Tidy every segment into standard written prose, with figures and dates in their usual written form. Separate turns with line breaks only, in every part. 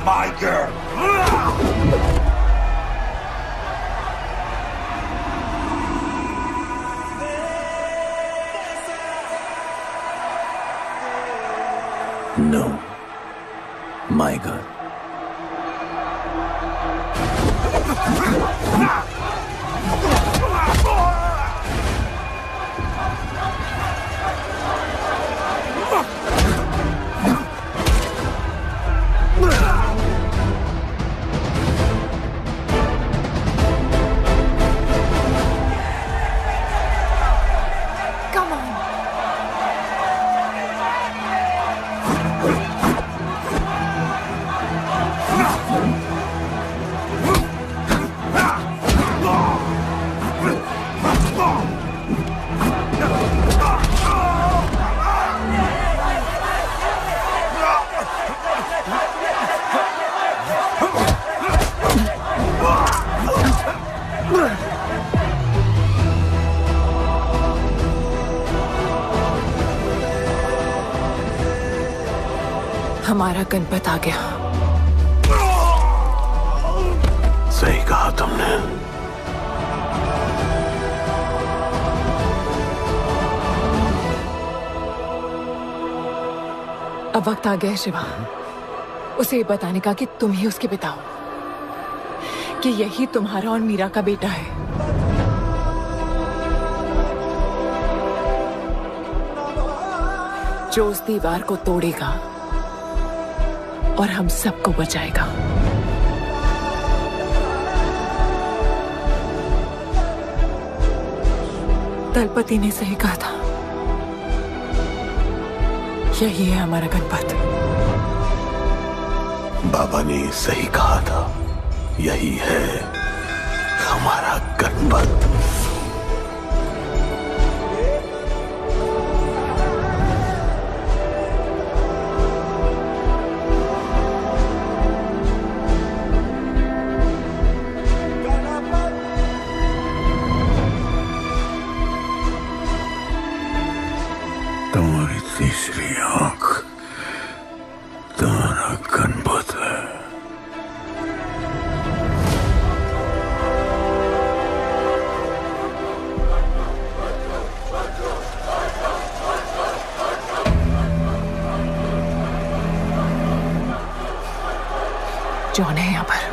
my girl.
No, my girl.
Come on. हमारा गणपत आ गया।
सही कहा तुमने।
अब वक्त आ गया है शिवा, उसे ये बताने का कि तुम ही उसके पिता हो, कि यही तुम्हारा और मीरा का बेटा है। जो उस दीवार को तोड़ेगा और हम सबको बचाएगा। दलपति ने सही कहा था, यही है हमारा गणपत।
बाबा ने सही कहा था, यही है हमारा गणपत। तुम्हारी तीसरी आंख तुम्हारा गणपत है।
जॉन है यहाँ पर।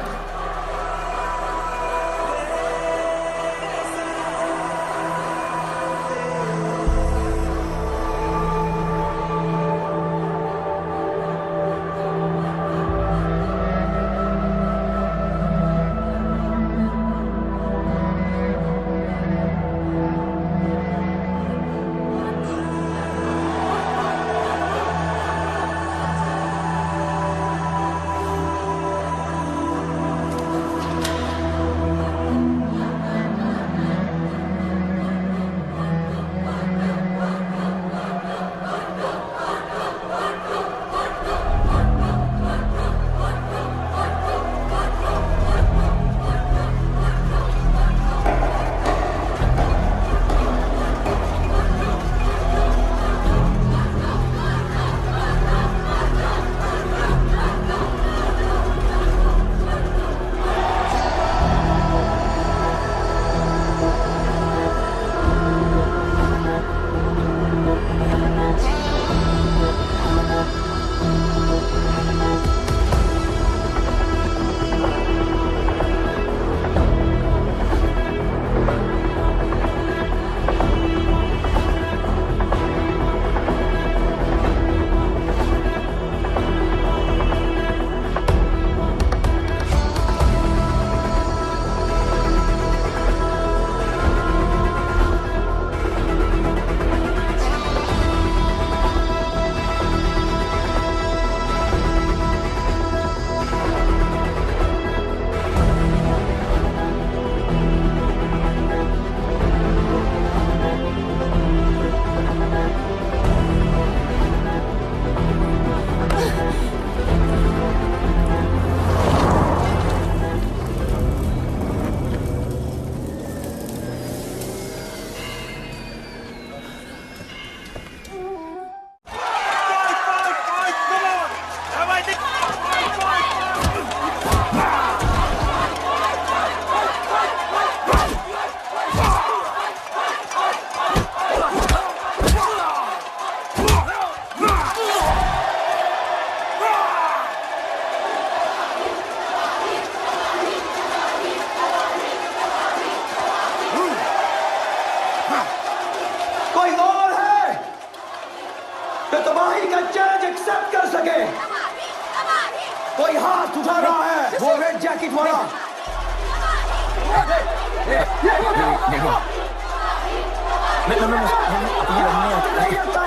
कोई हाथ उठा रहा है, वो रेड जैकेट वाला।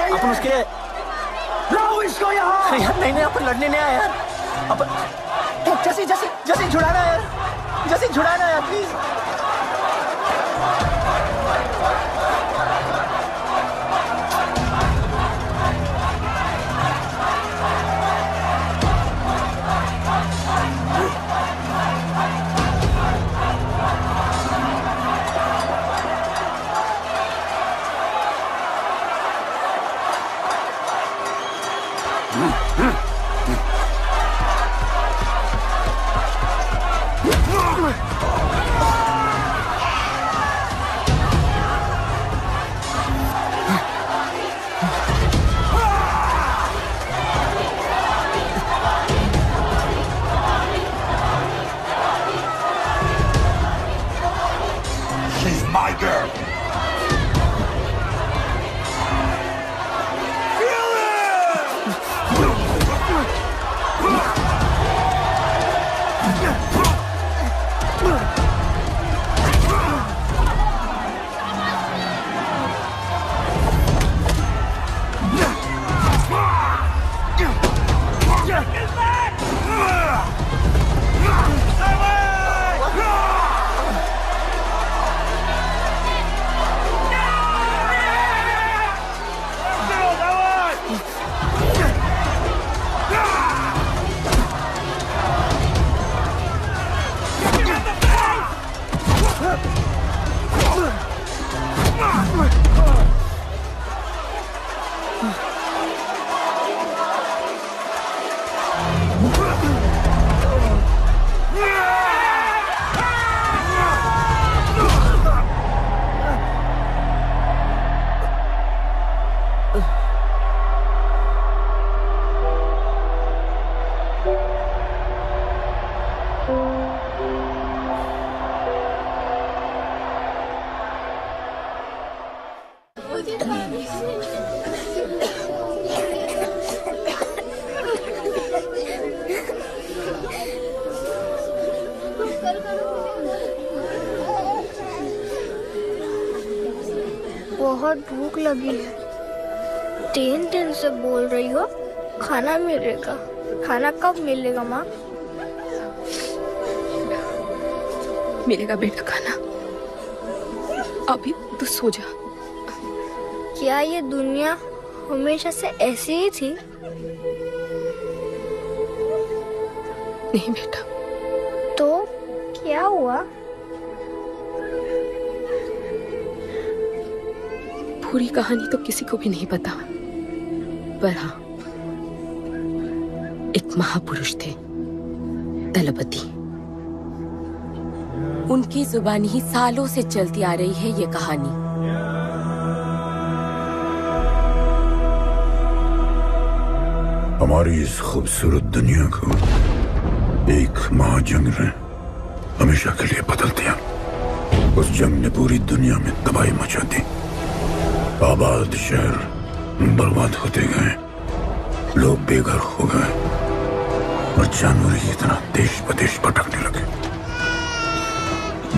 अपन उसके
लाओ इसको यहाँ।
यार नहीं अपन लड़ने नहीं आया यार। अपन जैसे जैसे जैसे छुड़ाना यार, जैसे छुड़ाना यार प्लीज।
She's my girl.
बहुत भूख लगी है। 3 दिन से बोल रही हो खाना मिलेगा। खाना कब मिलेगा माँ?
मिलेगा बेटा खाना। अभी तो सो जा।
क्या ये दुनिया हमेशा से ऐसी ही थी?
नहीं बेटा।
तो क्या हुआ?
पूरी कहानी तो किसी को भी नहीं पता, पर हाँ, एक महापुरुष थे, दलपति।
उनकी जुबानी ही सालों से चलती आ रही है ये कहानी।
हमारी इस खूबसूरत दुनिया को एक महाजंग ने हमेशा के लिए बदल दिया। उस जंग ने पूरी दुनिया में तबाही मचा दी। आबाद शहर बर्बाद होते गए, लोग बेघर हो गए और जानवर की तरह देश प्रदेश भटकने लगे।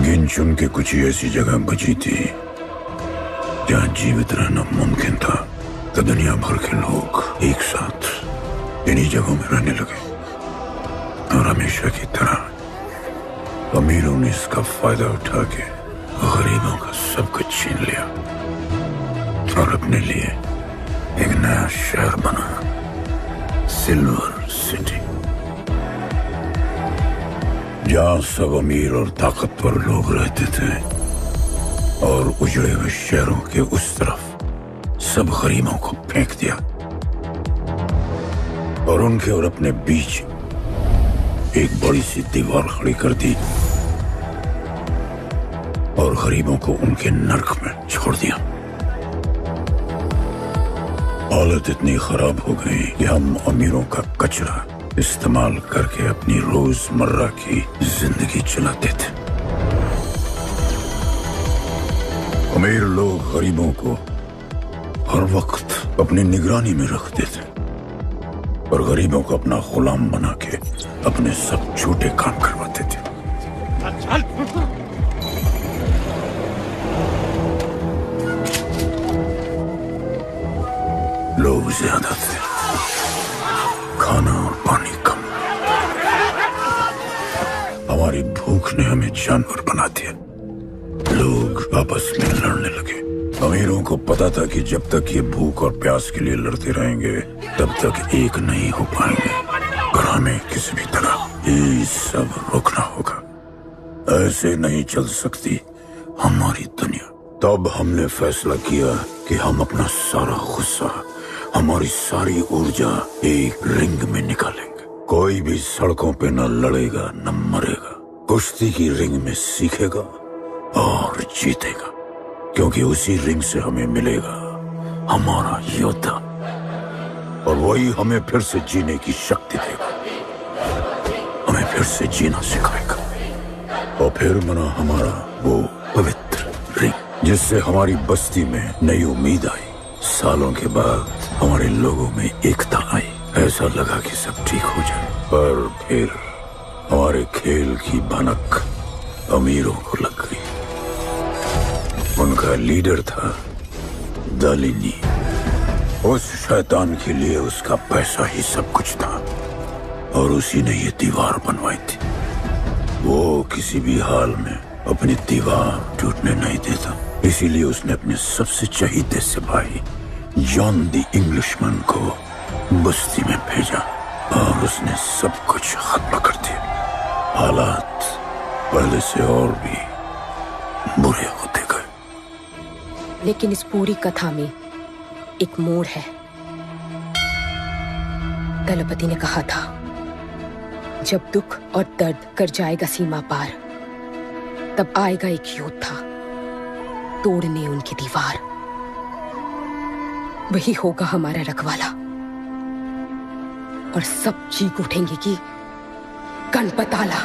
गिन चुन के कुछ ही ऐसी जगह बची थी जहां जीवित रहना मुमकिन था, तो दुनिया भर के लोग एक साथ इन्हीं जगहों में रहने लगे। और हमेशा की तरह अमीरों ने इसका फायदा उठा के गरीबों का सब कुछ छीन लिया और अपने लिए एक नया शहर बना, सिल्वर सिटी, जहां सब अमीर और ताकतवर लोग रहते थे और उजड़े हुए शहरों के उस तरफ सब गरीबों को फेंक दिया और उनके और अपने बीच एक बड़ी सी दीवार खड़ी कर दी और गरीबों को उनके नर्क में छोड़ दिया। हालत इतनी खराब हो गई कि हम अमीरों का कचरा इस्तेमाल करके अपनी रोजमर्रा की जिंदगी चलाते थे। अमीर लोग गरीबों को हर वक्त अपनी निगरानी में रखते थे और गरीबों को अपना गुलाम बना के अपने सब झूठे काम करवाते थे। लोग ज्यादा थे, खाना और पानी कम। हमारी भूख ने हमें जानवर बना दिया। लोग आपस में लड़ने लगे। अमीरों को पता था कि जब तक ये भूख और प्यास के लिए लड़ते रहेंगे तब तक एक नहीं हो पाएंगे, और हमें किसी भी तरह ये सब रोकना होगा। ऐसे नहीं चल सकती हमारी दुनिया। तब हमने फैसला किया कि हम अपना सारा गुस्सा, हमारी सारी ऊर्जा एक रिंग में निकालेंगे। कोई भी सड़कों पे न लड़ेगा न मरेगा, कुश्ती की रिंग में सीखेगा और जीतेगा, क्योंकि उसी रिंग से हमें मिलेगा हमारा योद्धा, और वही हमें फिर से जीने की शक्ति देगा, हमें फिर से जीना सिखाएगा। और फिर बना हमारा वो पवित्र रिंग, जिससे हमारी बस्ती में नई उम्मीद आई। सालों के बाद हमारे लोगों में एकता आई। ऐसा लगा कि सब ठीक हो जाए, पर फिर हमारे खेल की भनक अमीरों को लग गई। उनका लीडर था दालिनी। उस शैतान के लिए उसका पैसा ही सब कुछ था, और उसी ने ये दीवार बनवाई थी। वो किसी भी हाल में अपनी दीवार टूटने नहीं देता। इसीलिए उसने अपने सबसे चहीते सिपाही जॉन द इंग्लिशमैन को बस्ती में भेजा, और उसने सब कुछ खत्म कर दिया। हालात पहले से और भी बुरे होते गए।
लेकिन इस पूरी कथा में एक मोड़ है। दलपति ने कहा था, जब दुख और दर्द कर जाएगा सीमा पार, तब आएगा एक योद्धा तोड़ने उनकी दीवार। वही होगा हमारा रखवाला, और सब चीख उठेंगे कि गणपताला।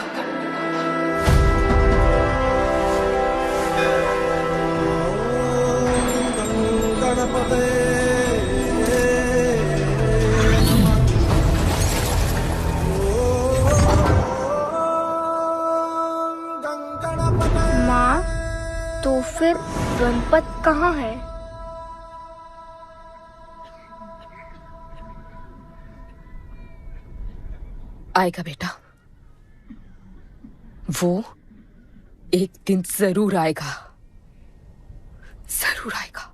माँ, तो फिर गणपत कहाँ है?
आएगा बेटा, वो एक दिन जरूर आएगा, जरूर आएगा।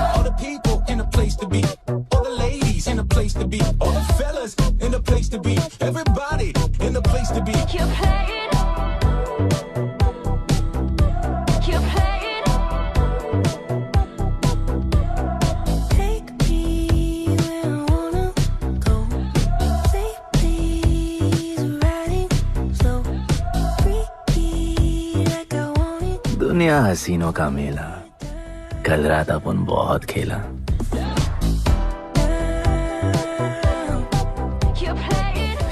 All the people in a place to be, all the ladies in a place to be, all the fellas in a place to be, everybody in a place to be.
दुनिया हसीनों का मेला, कल रात अपन बहुत खेला।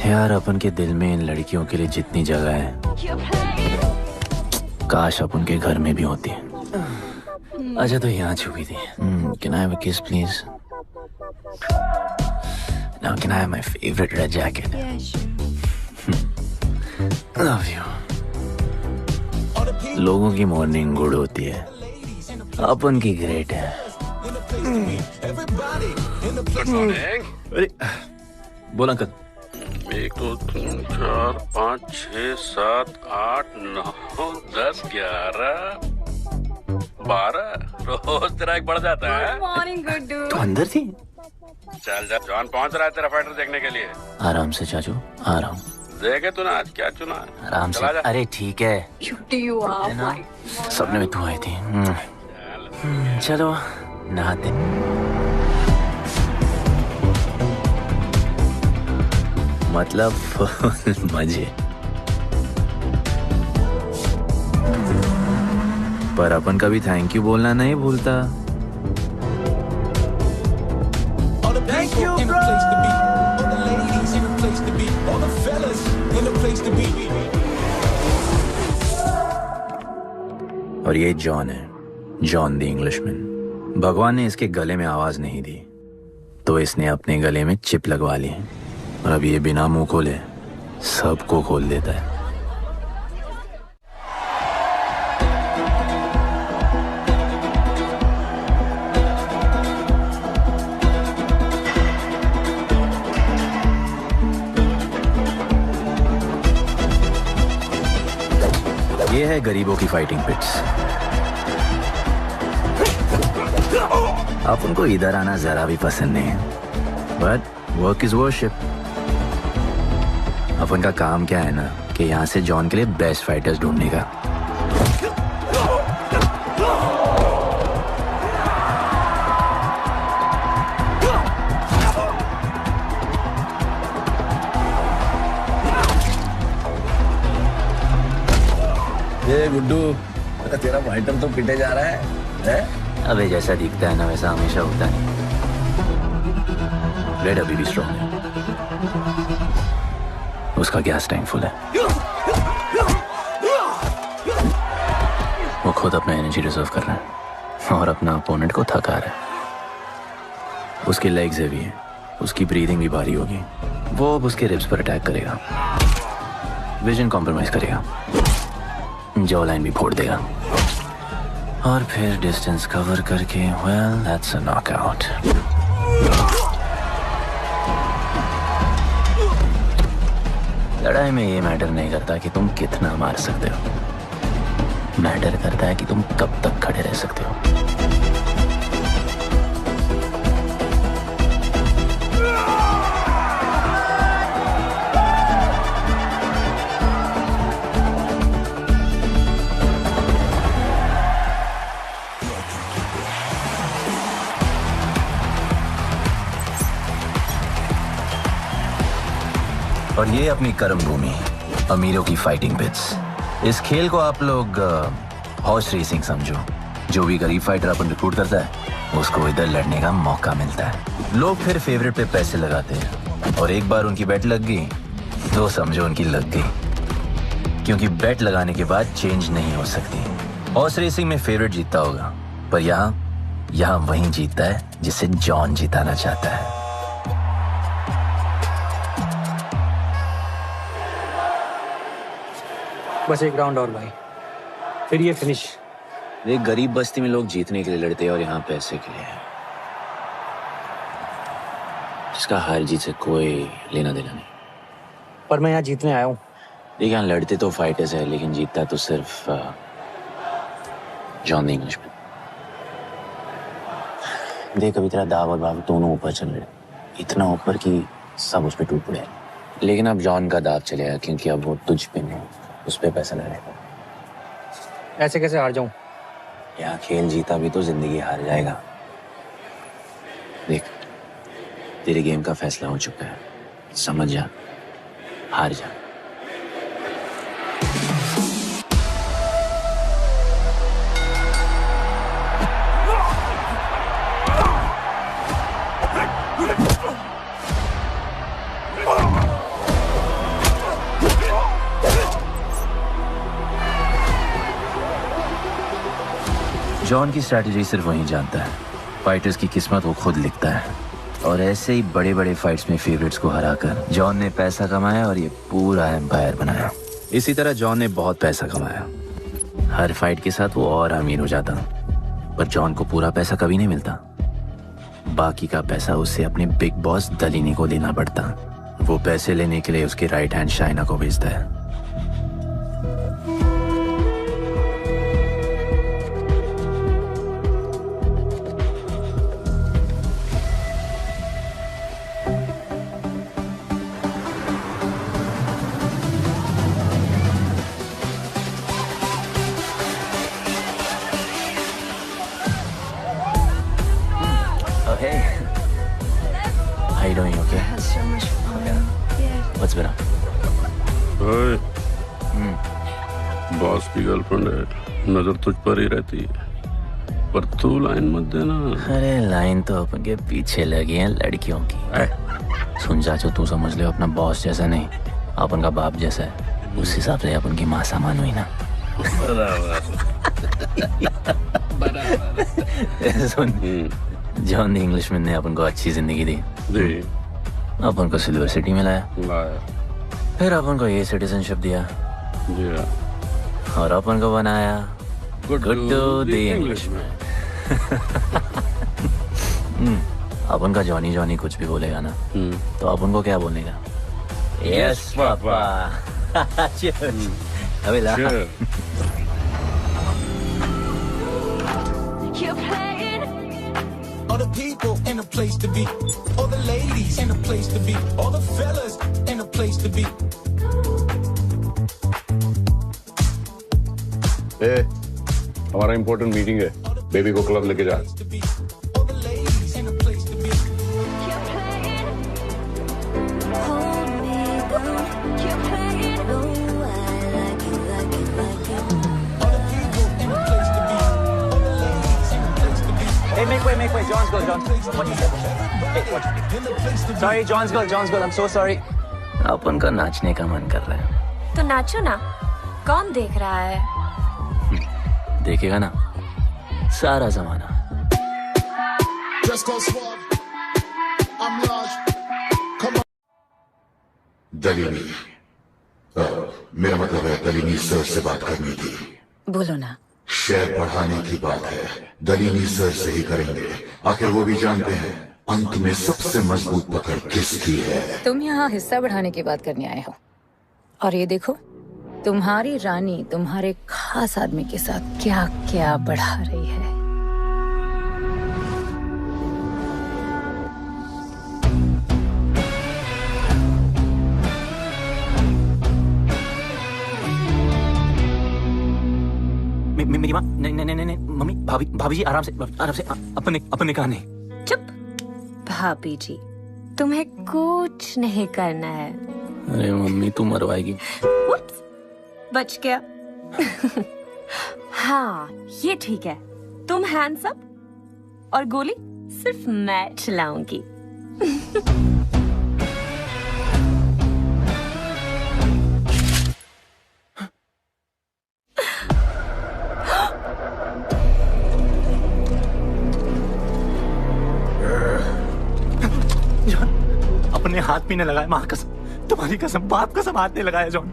यार, अपन के दिल में इन लड़कियों के लिए जितनी जगह है, काश अपन के घर में भी होती है। अच्छा, तो यहाँ छुपी थी। Can I have a kiss, please? Now can I have my favorite red jacket?
Yes.
Love you. लोगों की मॉर्निंग गुड होती है, अपन की ग्रेट है। अरे बोला अंकल।
1 2 3 4 5 6 7 8 9 10 11 12 रोज तेरा एक बढ़ जाता है।
मॉर्निंग गुड्डू।
तो अंदर थी?
चल जा, जॉन पहुंच रहा है तेरा फाइटर देखने के लिए।
आराम से चाचू, आराम।
देखे तूने आज क्या चुना है?
आराम से। अरे ठीक है, सपने में तू आई थी। चलो नहाते। मतलब मजे। पर अपन कभी थैंक यू बोलना नहीं भूलता।
All the people in a place to be, all the ladies in a place to be, all the fellas
और ये जॉन है, जॉन द इंग्लिशमैन। भगवान ने इसके गले में आवाज नहीं दी तो इसने अपने गले में चिप लगवा ली और अब ये बिना मुंह खोले सबको खोल देता है। ये है गरीबों की फाइटिंग पिट्स। आप उनको इधर आना जरा भी पसंद नहीं है, बट वर्क इज वर्शिप। अपन का काम क्या है ना कि यहाँ से जॉन के लिए बेस्ट फाइटर्स ढूंढने का।
ये गुड्डू, तेरा फाइटर तो पिटे जा रहा है?
अबे जैसा दिखता है ना वैसा हमेशा होता है। ब्लेड अभी भी स्ट्रॉन्ग है, उसका गैस टैंक फुल है। वो खुद अपना एनर्जी रिजर्व कर रहा है और अपना अपोनेंट को थका रहा है। उसकी लेग्स हेवी है, उसकी ब्रीदिंग भी भारी होगी। वो अब उसके रिब्स पर अटैक करेगा, विजन कॉम्प्रोमाइज करेगा, जॉ लाइन भी फोड़ देगा और फिर डिस्टेंस कवर करके वेल दैट्स अ नॉकआउट। लड़ाई में ये मैटर नहीं करता कि तुम कितना मार सकते हो, मैटर करता है कि तुम कब तक खड़े रह सकते हो। और ये अपनी कर्म भूमि, अमीरों की फाइटिंग पिट्स। इस खेल को आप लोग हॉर्स रेसिंग समझो। जो भी गरीब फाइटर अपन रिक्रूट करता है उसको इधर लड़ने का मौका मिलता है। लोग फिर फेवरेट पे पैसे लगाते हैं और एक बार उनकी बेट लग गई तो समझो उनकी लग गई, क्योंकि बेट लगाने के बाद चेंज नहीं हो सकती। हॉर्स रेसिंग में फेवरेट जीतता होगा, पर यहाँ वही जीतता है जिसे जॉन जिताना चाहता है।
बस एक राउंड और भाई, फिर ये फिनिश।
एक गरीब बस्ती में लोग जीतने के लिए लड़ते हैं और यहाँ पैसे के लिए, जिसका हार जीत से कोई लेना देना नहीं।
पर मैं यहाँ जीतने आया हूँ।
देखिए यहाँ लड़ते तो फाइटर्स है, लेकिन जीतता तो सिर्फ जॉन द इंग्लिशमैन। देख अभी तेरा दाव और बाव दोनों ऊपर चल रहे, इतना ऊपर कि सब उस पर टूट पड़े। लेकिन अब जॉन का दाव चलेगा, क्योंकि अब वो तुझ पे नहीं उस पे पैसा लगाएगा।
ऐसे कैसे हार जाऊं?
यहाँ खेल जीता भी तो जिंदगी हार जाएगा। देख तेरे गेम का फैसला हो चुका है, समझ जा, हार जा। जॉन की स्ट्रैटेजी सिर्फ वही जानता है, फाइटर्स की किस्मत वो खुद लिखता है। और ऐसे ही बड़े बड़े फाइट्स में फेवरेट्स को हराकर जॉन ने पैसा कमाया और ये पूरा एम्पायर बनाया। इसी तरह जॉन ने बहुत पैसा कमाया, हर फाइट के साथ वो और अमीर हो जाता, पर जॉन को पूरा पैसा कभी नहीं मिलता। बाकी का पैसा उसे अपने बिग बॉस दलीनी को देना पड़ता। वो पैसे लेने के लिए उसके राइट हैंड शाइना को भेजता है। Hey, how you doing? Okay.
Had so much fun. Yeah.
What's been up?
ओए, बॉस की गर्लफ्रेंड है, नजर तुझ पर ही रहती है, पर तू लाइन मत देना।
अरे लाइन तो अपन के पीछे लगी है लड़कियों की। सुन चाचो, तू समझ ले अपना बॉस जैसा नहीं, अपन का बाप जैसा है। उस हिसाब से अपन की माँ सामान हुई ना। सुन, जॉन द इंग्लिशमैन ने अपन को अच्छी जिंदगी दी, अपन को सिल्वर सिटी में लाया, फिर अपन को ये सिटीजनशिप दिया, और अपन को बनाया गुड्डू द इंग्लिशमैन। अपन का जॉनी जॉनी कुछ भी बोलेगा ना, तो अपन को क्या बोलेगा? Yes papa. अबे ला।
All the people in a place to be, all the ladies in a place to be, all the fellas in a place to be.
ए, हमारा इम्पोर्टेंट मीटिंग है, बेबी को क्लब लेके जा।
Hey, make way. John's girl. What you said? Hey, what? Sorry, John's girl. I'm so sorry.
अपन का नाचने का मन कर रहा है।
तो नाचो ना, कौन देख रहा है?
देखेगा ना सारा जमाना।
दलीनी, मेरा मतलब है दलीनी सर से बात करनी थी।
बोलो ना।
शेयर बढ़ाने की बात है, दलीनी सर से ही करेंगे। आखिर वो भी जानते हैं अंत में सबसे मजबूत पकड़ किसकी है।
तुम यहाँ हिस्सा बढ़ाने की बात करने आए हो, और ये देखो तुम्हारी रानी तुम्हारे खास आदमी के साथ क्या क्या बढ़ा रही है।
मेरी माँ, नहीं, मम्मी, भाभी जी, आराम से, अपने कहा नहीं।
चुप। भाभी जी, तुम्हें कुछ नहीं करना है।
अरे मम्मी, तू मरवाएगी।
बच गया। हाँ, ये ठीक है। तुम हैंडसम और गोली सिर्फ मैं चलाऊंगी।
अपने हाथ पीने लगाए, माँ कसम, तुम्हारी कसम, बाप कसम, हाथ नहीं लगाया जॉन।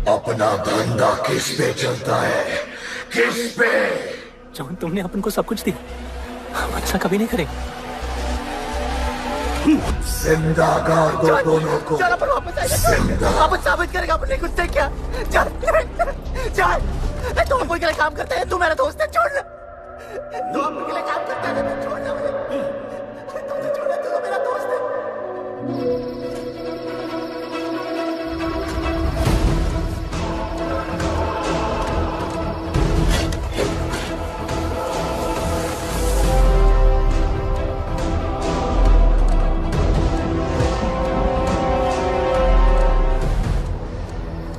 अपना धंधा किस पे चलता है? किस पे?
जॉन, तुमने अपन को सब कुछ दिया, हम ऐसा कभी नहीं करेंगे।
जिंदा कर दो दोनों को।
चल अपन वापस आएगा, अपन साबित करेगा अपने खुद से क्या। चल, तुम कोई के लिए काम करता है, तू मेरा दोस्त है, छोड़। तू अपन के लिए काम करता है, तो छोड़ ना मुझे। तुझे छोड़, तू तो मेरा दोस्त है।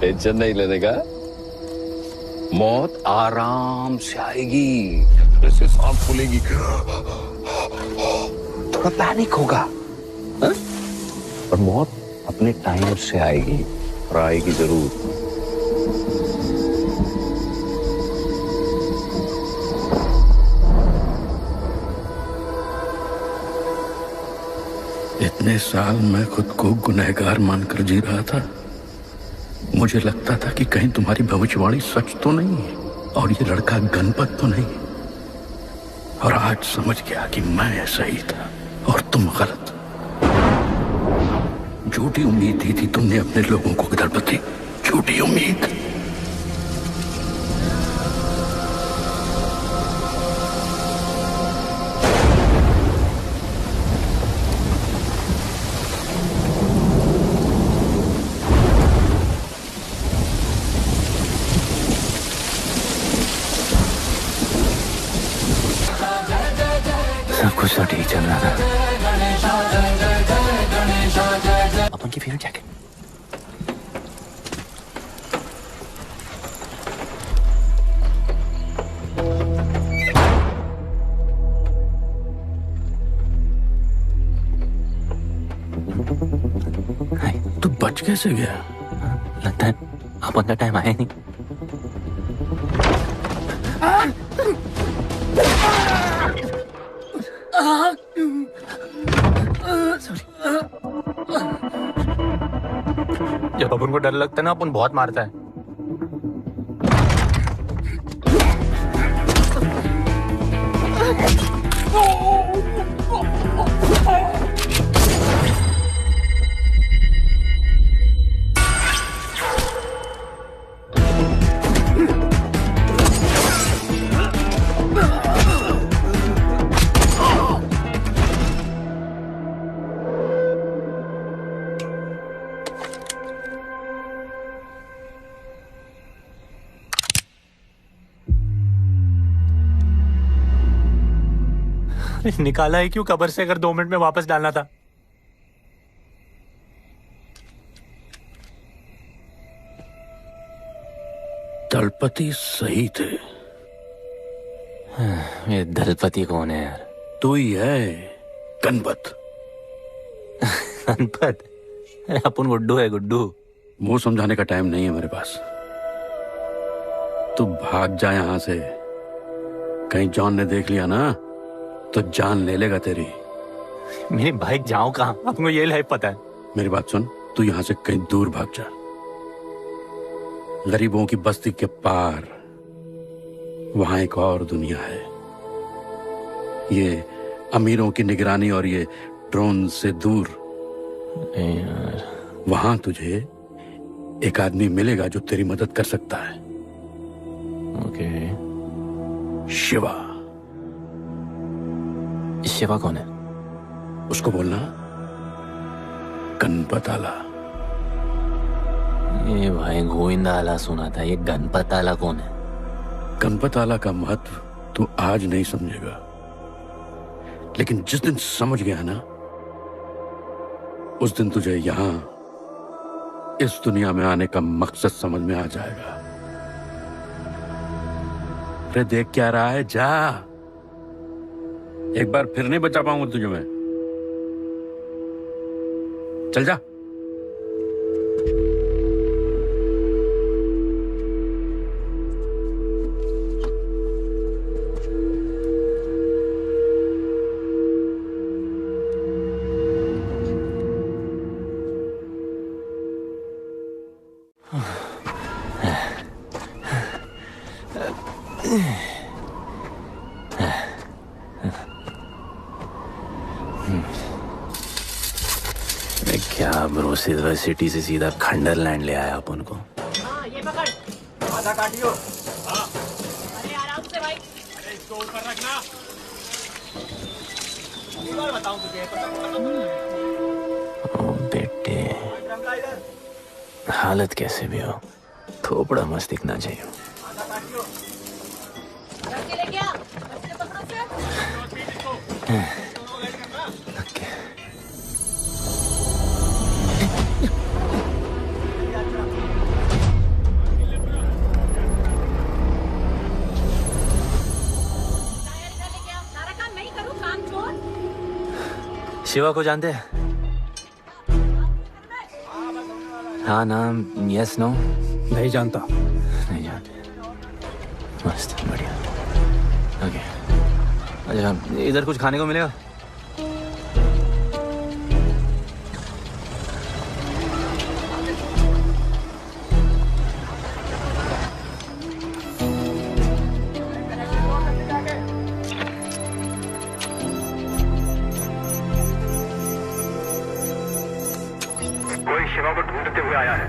टेंशन नहीं लेने का, मौत आराम से आएगी, ऐसे सांस फूलेगी, थोड़ा पैनिक होगा, और मौत अपने टाइम से आएगी, और आएगी जरूर।
इतने साल मैं खुद को गुनहगार मानकर जी रहा था। मुझे लगता था कि कहीं तुम्हारी भविष्यवाणी सच तो नहीं है और ये लड़का गणपत तो नहीं, और आज समझ गया कि मैं सही था और तुम गलत। झूठी उम्मीद दी थी तुमने अपने लोगों को दरपति, झूठी उम्मीद।
सब कुछ तो ठीक चल रहा था। अपन की फेवरेट जैकेट।
तू बच कैसे गया?
लगता है अपन का टाइम आया नहीं। जब अपन को डर लगता है ना, अपन बहुत मारता है। निकाला है क्यों कब्र से, अगर 2 मिनट में वापस डालना था।
दलपति सही थे।
ये दलपति कौन है यार?
तू ही है, गणपत।
गणपत? अपन गुड्डू है, गुड्डू।
मुंह समझाने का टाइम नहीं है मेरे पास। तू भाग जा यहां से। कहीं जॉन ने देख लिया ना तो जान ले लेगा तेरी।
मेरी बाइक जाऊं कहाँ? आपको ये लाइफ पता है।
मेरी बात सुन, तू यहां से कहीं दूर भाग जा। गरीबों की बस्ती के पार वहां एक और दुनिया है। ये अमीरों की निगरानी और ये ड्रोन से दूर। वहां तुझे एक आदमी मिलेगा जो तेरी मदद कर सकता है।
ओके।
शिवा।
शिवा कौन है?
उसको बोलना गणपत आला।
ये भाई गोविंदा आला सुना था, ये गणपत आला कौन है?
गणपत आला का महत्व तू आज नहीं समझेगा, लेकिन जिस दिन समझ गया ना, उस दिन तुझे यहां इस दुनिया में आने का मकसद समझ में आ जाएगा। अरे देख क्या रहा है, जा। एक बार फिर नहीं बचा पाऊंगा तुझे मैं। चल जा।
क्या ब्रो, सिल्वर सिटी से सीधा खंडरलैंड ले आया अपन को।
ये पकड़, आधा काटियो। अरे आराम से भाई। अरे इसको ऊपर रखना। एक बार बताऊं तुझे,
ओ बेटे, हालत कैसे भी हो, थोपड़ा मस्त दिखना चाहिए।
आधा काटियो। रख के ले गया। बच्चे पकड़ो से।
शिवा को जानते हैं? हाँ, नाम यस नो?
नहीं जानता।
नहीं जानते। मस्त, बढ़िया। ओके। अच्छा, इधर कुछ खाने को मिलेगा?
शिवा को ढूंढते हुए आया है।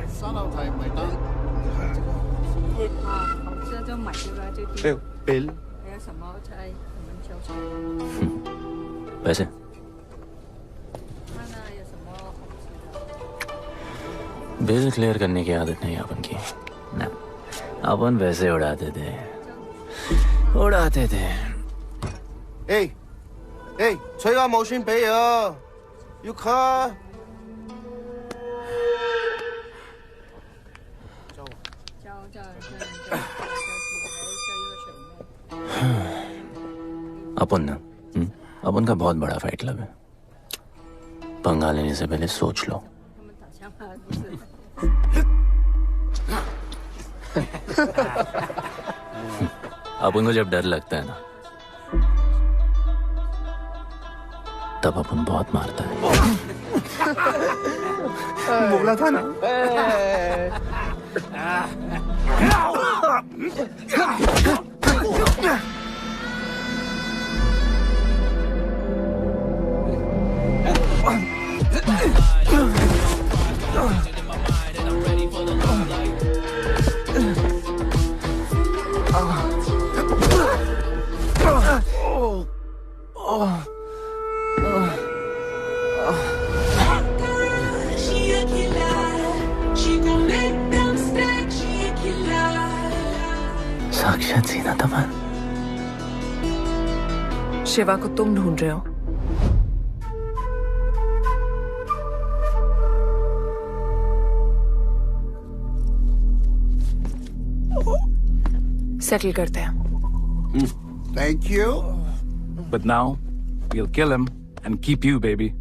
बिल।
पैसे? बिल क्लियर करने की आदत नहीं अपन की ना। अपन वैसे उड़ाते थे।
催我冇錢俾啊，要卡。
अपन ना, अपन का बहुत बड़ा फाइट क्लब है। पंगा लेने से पहले सोच लो। अपन को जब डर लगता है ना, तब अपन बहुत मारता है।
बोला था ना।
साक्षात सीना तमन।
शिवा को तुम ढूंढ रहे हो? सेटल करते हैं।
Thank you.
But now, we'll kill him and keep you, baby.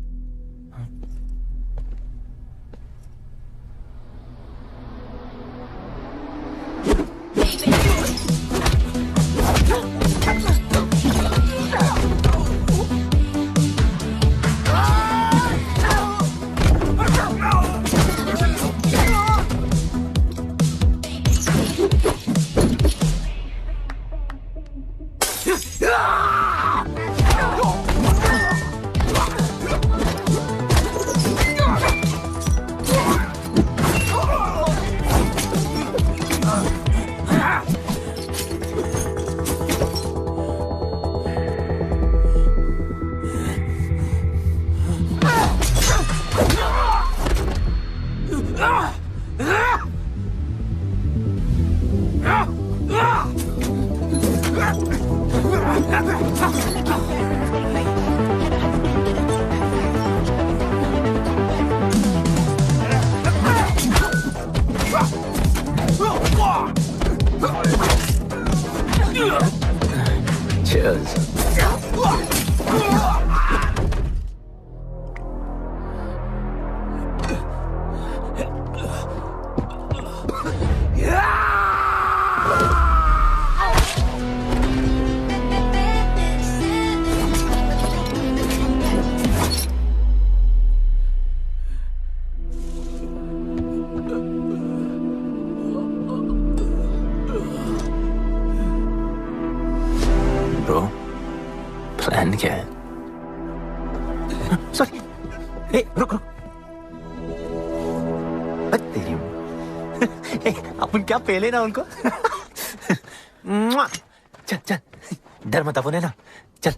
Cheers. Bro, plan क्या है?
Sorry. Hey, रुक रुक। तेरी अपन क्या पहले ना उनको। चल चल, डर मत अपन है ना, चल।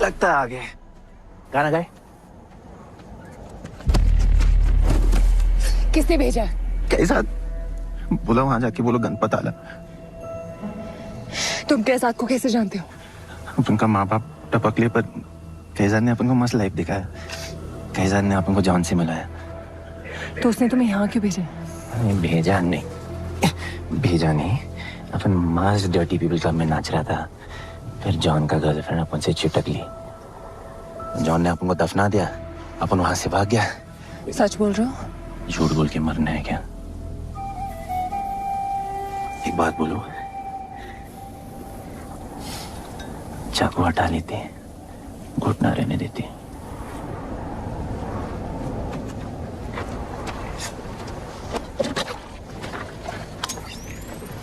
लगता है आगे गाना गाए।
किसने भेजा?
कैसा बोला वहां जाके बोलो गणपत आला।
तुम कैसाद को कैसे जानते हो?
उनका माँ बाप टपकले पर कैजाद ने अपन को मस्त लाइफ दिखाया। कैजाद ने अपन को जॉन से मिलाया।
तो उसने तुम्हें यहाँ क्यों भेजा?
भेजा नहीं, अपन मस्त डर्टी पीपल क्लब में नाच रहा था। फिर जॉन का गर्लफ्रेंड अपन से चिपक ली। जॉन ने अपन को दफना दिया, अपन वहां से भाग गया।
सच बोल रहे हो?
झूठ बोल के मरना है क्या? एक बात बोलूं, चाकू हटा लेते, घुटना रहने देते।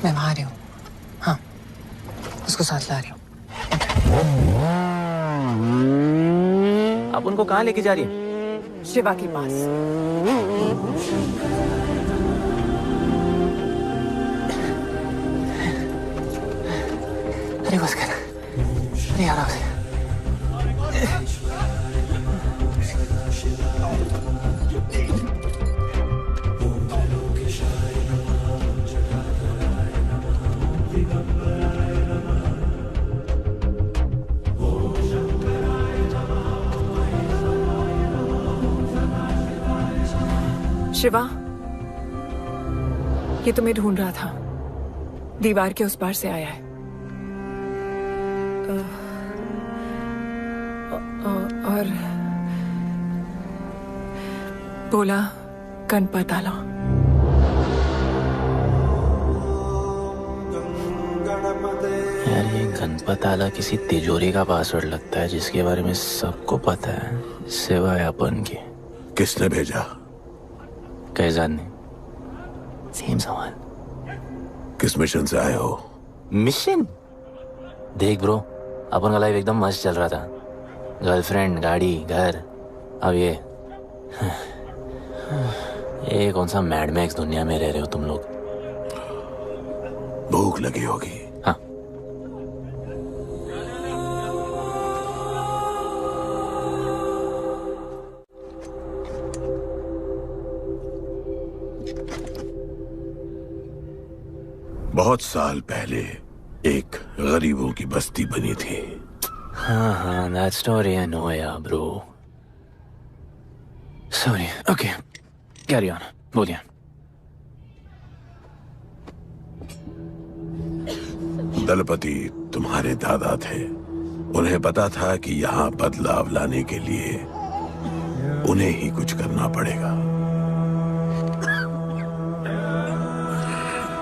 मैं वहां आ रही हूँ। हाँ, उसको साथ ला रही हूँ।
आप उनको कहाँ लेके जा रही हैं?
शिवा के पास।
अरे बस कर, अरे आराम से।
शिवा, ये तुम्हें ढूंढ रहा था। दीवार के उस पार से आया है। और बोला गणपत आला।
यार ये गणपत आला किसी तिजोरी का पासवर्ड लगता है जिसके बारे में सबको पता है सिवाय अपन के।
किसने भेजा?
कैजान ने। सेम सवाल।
किस मिशन से आए हो?
मिशन? देख ब्रो, अपन का लाइफ एकदम मस्त चल रहा था। गर्लफ्रेंड, गाड़ी, घर। अब ये कौन सा मैड मैक्स दुनिया में रह रहे हो तुम लोग।
भूख लगी होगी।
हाँ।
बहुत साल पहले एक गरीबों की बस्ती बनी थी।
हाँ, that story I know, yeah, bro. Sorry. Okay. Carry on. बोलिए।
दलपति तुम्हारे दादा थे। उन्हें पता था कि यहाँ बदलाव लाने के लिए उन्हें ही कुछ करना पड़ेगा।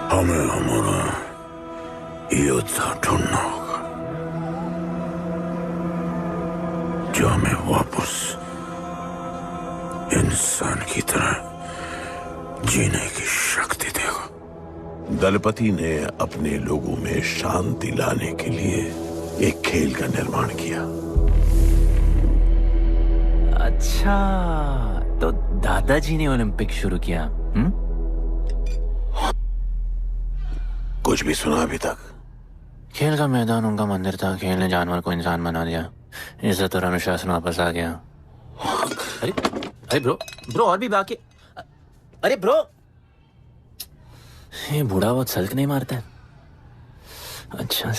हमें हमारा योद्धा ढूंढना होगा जो हमें वापस इंसान की तरह जीने की शक्ति देगा। दलपति ने अपने लोगों में शांति लाने के लिए एक खेल का निर्माण किया।
अच्छा, तो दादाजी ने ओलंपिक शुरू किया।
कुछ भी सुना अभी तक?
खेल का मैदान उनका मंदिर था। खेल ने जानवर को इंसान बना दिया। इज्जत और अनुशासन वापस आ गया। अरे ब्रो और भी बाकी। अरे ब्रो, ये बूढ़ा बहुत सल्क नहीं मारता है। अच्छा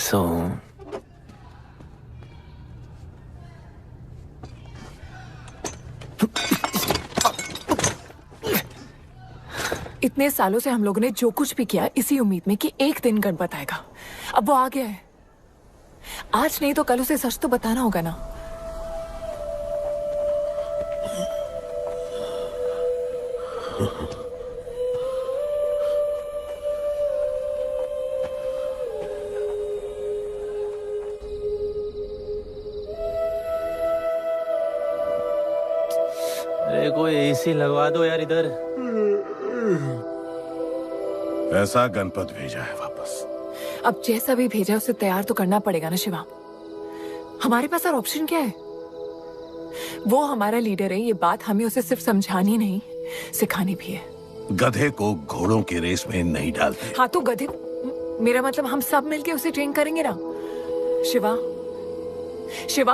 इतने सालों से हम लोगों ने जो कुछ भी किया इसी उम्मीद में कि एक दिन गणपत आएगा। अब वो आ गया है। आज नहीं तो कल उसे सच तो बताना होगा ना।
अरे कोई एसी लगवा दो यार इधर।
ऐसा गणपत भेजा है वापस।
अब जैसा भी भेजा उसे तैयार तो करना पड़ेगा ना शिवा। हमारे पास और ऑप्शन क्या है? वो हमारा लीडर है, ये बात हमें उसे सिर्फ समझानी नहीं सिखानी भी है।
गधे को घोड़ों की रेस में नहीं डालते।
हाँ तो गधे, मेरा मतलब हम सब मिलके उसे ट्रेन करेंगे ना। शिवा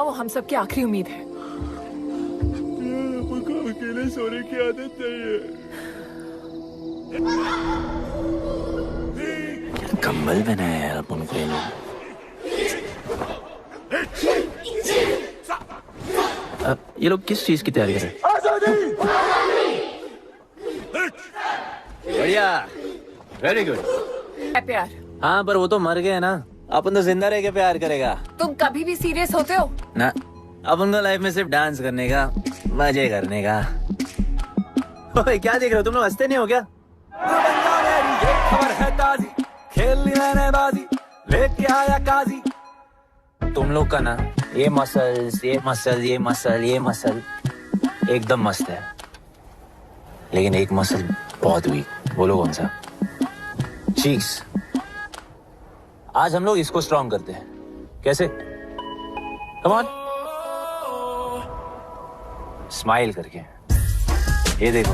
वो हम सब की आखिरी उम्मीद है।
अकेले सोने की आदत नहीं
है। कंबल बनाया यार अपन को ये लोग। ये लोग किस चीज की तैयारी कर रहे हैं? बढ़िया, वेरी गुड।
प्यार?
हाँ पर वो तो मर गए ना। अपन तो जिंदा रह के प्यार करेगा।
तुम कभी भी सीरियस होते हो
ना? अपन को लाइफ में सिर्फ डांस करने का, मजे करने का। ओए क्या देख रहे हो तुम लोग? हंसते नहीं हो क्या?
ये खबर है ताजी, खेलनी मैंने बाजी, लेके आया काजी।
तुम लोग का ना ये मसल्स एकदम मस्त है, लेकिन एक मसल बहुत वीक। बोलो कौन सा? चीक्स। आज हम लोग इसको स्ट्रॉन्ग करते हैं। कैसे? कम ऑन, स्माइल करके। ये देखो,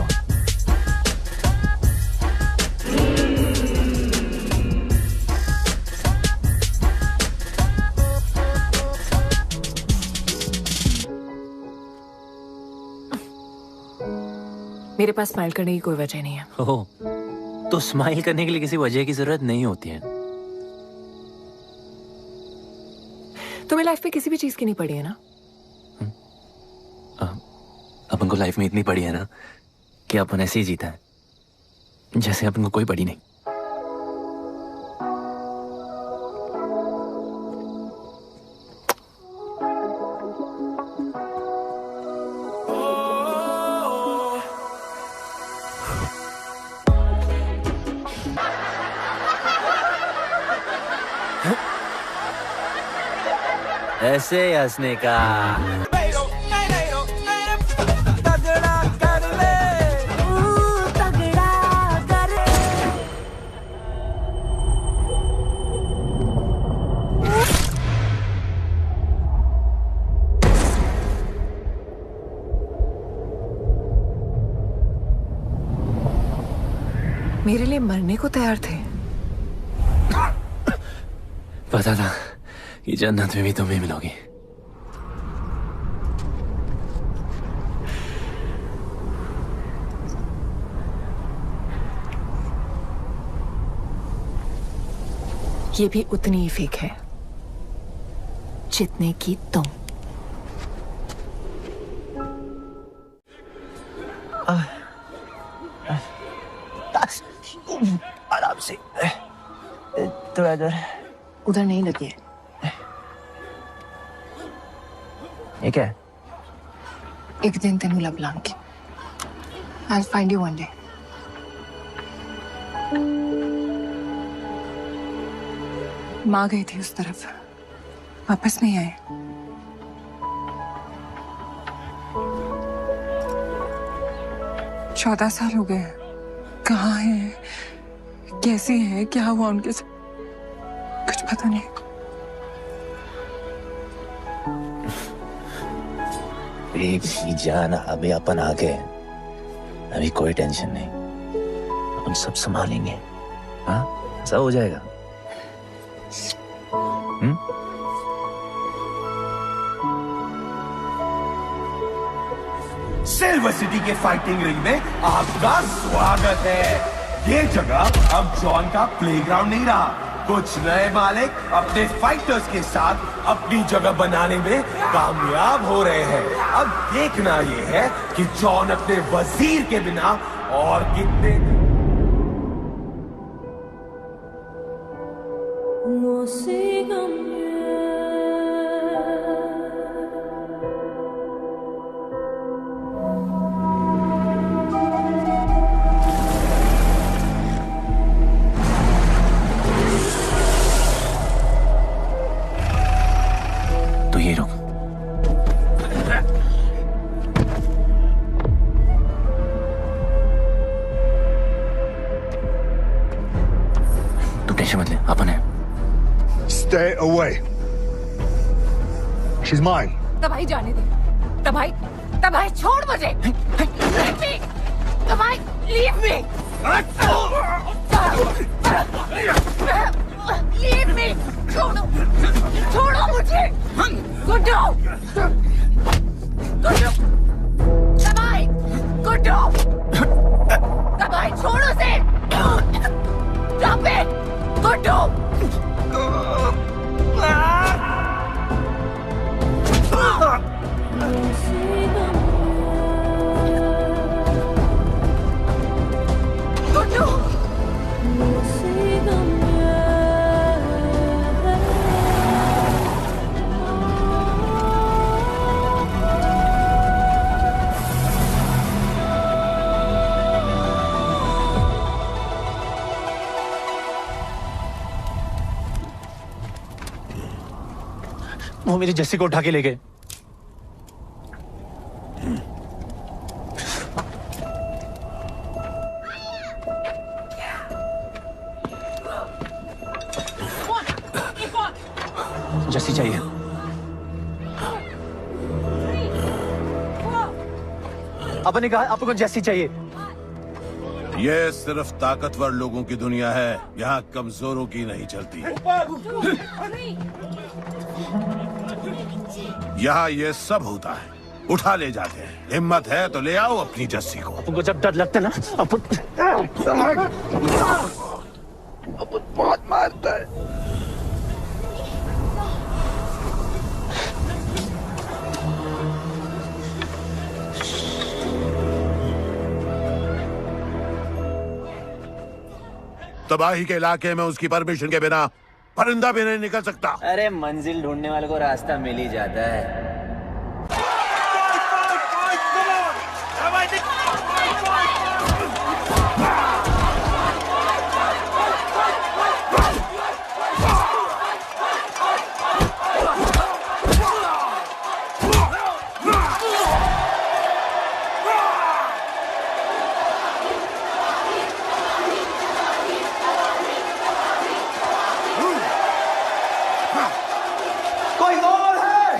मेरे पास स्माइल करने की कोई वजह नहीं है।
ओह, तो स्माइल करने के लिए किसी वजह की जरूरत नहीं होती है।
तुम्हें लाइफ में किसी भी चीज की नहीं पड़ी है ना?
अपन को लाइफ में इतनी पड़ी है ना कि अपन ऐसे ही जीता है।
जैसे अपन को कोई पड़ी नहीं। ऐसे हंसने का।
मेरे लिए मरने को तैयार थे।
पता था कि जन्नत में भी तुम्हें मिलोगी।
ये भी उतनी ही फेक है जितने की तुम।
आराम से, थोड़ा इधर।
उधर नहीं लगी है।
ये क्या है?
एक दिन तेनू लब Langi. I'll find you one day. माँ गई थी उस तरफ, वापस नहीं आए। चौदह साल हो गए। कहाँ हैं? कैसे हैं? क्या हुआ उनके साथ? कुछ पता नहीं।
बेबी जान, अभी अपन आ गए, अभी कोई टेंशन नहीं, अपन सब संभालेंगे। हाँ, सब हो जाएगा।
सिल्वर सिटी के फाइटिंग रिंग में आपका स्वागत है। ये जगह अब जॉन का प्लेग्राउंड नहीं रहा। कुछ नए मालिक अपने फाइटर्स के साथ अपनी जगह बनाने में कामयाब हो रहे हैं। अब देखना ये है कि जॉन अपने वजीर के बिना और कितने
तो ये रुक। तू टेंशन मत ले, अपन है।
Stay away. She's mine.
तबाही जाने दे। तबाही छोड़ मुझे। Leave me. तबाही, leave me. Leave me. छोड़ो मुझे। गुड्डू। तबाही, गुड्डू। तबाही छोड़ो उसे। Stop it. गुड्डू। गुड्डू।
वो मेरी जस्सी को उठा के ले गए। जस्सी चाहिए। अपन ने कहा आपको जस्सी चाहिए।
ये सिर्फ ताकतवर लोगों की दुनिया है, यहाँ कमजोरों की नहीं चलती। यहाँ ये सब होता है, उठा ले जाते हैं। हिम्मत है तो ले आओ अपनी जस्सी को।
अपन को जब डर लगता है ना, अपन
बहुत मारता है। तबाही के इलाके में उसकी परमिशन के बिना परिंदा भी नहीं निकल सकता।
अरे मंजिल ढूंढने वाले को रास्ता मिल ही जाता है।
कोई और है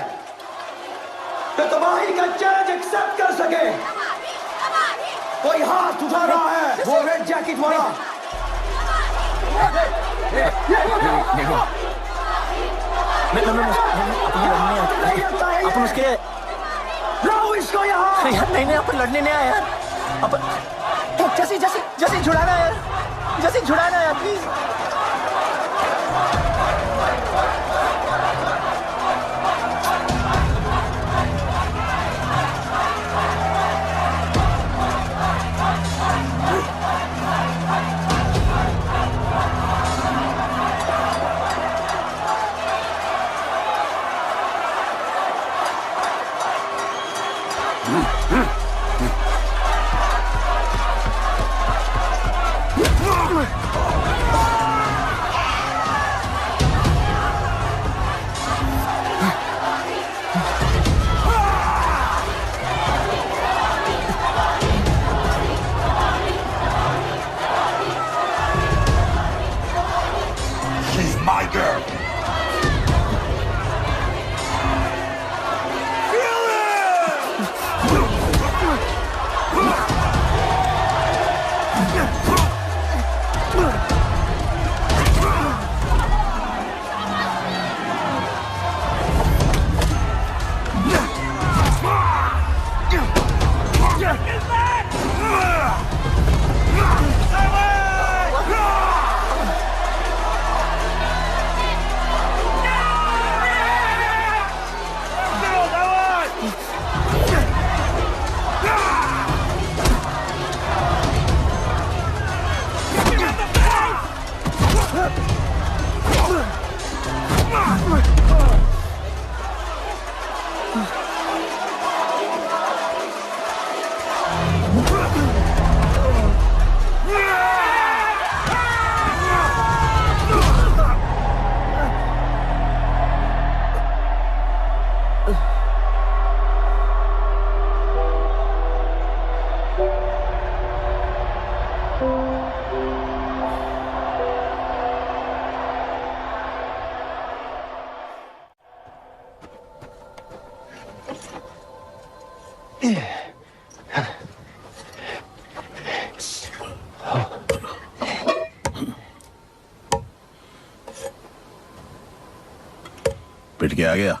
तो तबाही का चैलेंज एक्सेप्ट कर सके? कोई हाथ उठा रहा है? वो रेड जैकेट वाला।
अपन उसके
लाओ इसको यहाँ।
यार नहीं अपन लड़ने नहीं आया यार। अपन जैसी छुड़ाना यार, जैसी छुड़ाना यार प्लीज।
She's my girl.
पिट के आ गया?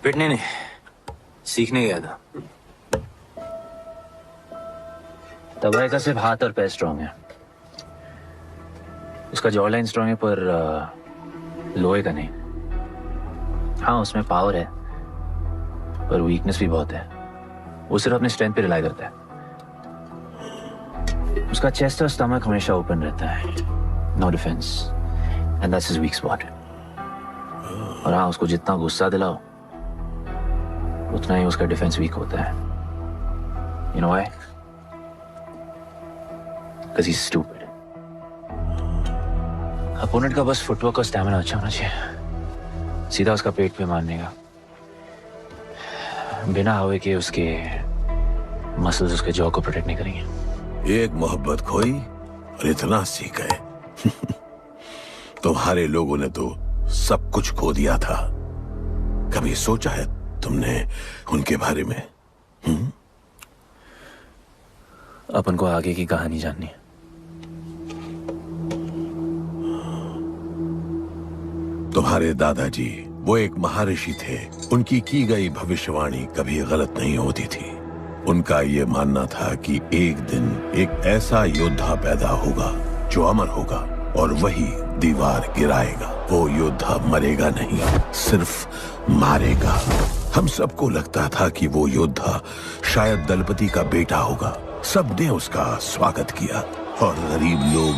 पिटने नहीं, सीखने गया था। तबाही का सिर्फ हाथ और पैर स्ट्रांग है, उसका जॉ लाइन स्ट्रांग है, पर लोहे का नहीं। हाँ उसमें पावर है पर वीकनेस भी बहुत है। वो सिर्फ अपने स्ट्रेंथ पे रिलाई करता है। उसका चेस्ट और स्टमक हमेशा ओपन रहता है, no defence, and that's his weak spot. और हाँ उसको जितना गुस्सा दिलाओ उतना ही उसका डिफेंस वीक होता है। You know why? Because he's stupid. Opponent का बस फुटवर्क और स्टैमिना अच्छा होना चाहिए, सीधा उसका पेट पे मारने का, बिना हवा के उसके मसल्स उसके जॉ को प्रोटेक्ट नहीं करेंगे।
एक मोहब्बत खोई और इतना सीख गए। तुम्हारे लोगों ने तो सब कुछ खो दिया था। कभी सोचा है तुमने उनके बारे में?
अपन को आगे की कहानी जाननी है।
तुम्हारे दादाजी वो एक महर्षि थे। उनकी की गई भविष्यवाणी कभी गलत नहीं होती थी। उनका ये मानना था कि एक दिन एक ऐसा योद्धा पैदा होगा जो अमर होगा और वही दीवार गिराएगा। वो योद्धा मरेगा नहीं, सिर्फ मारेगा। हम सबको लगता था कि वो योद्धा शायद दलपति का बेटा होगा। सबने उसका स्वागत किया, और गरीब लोग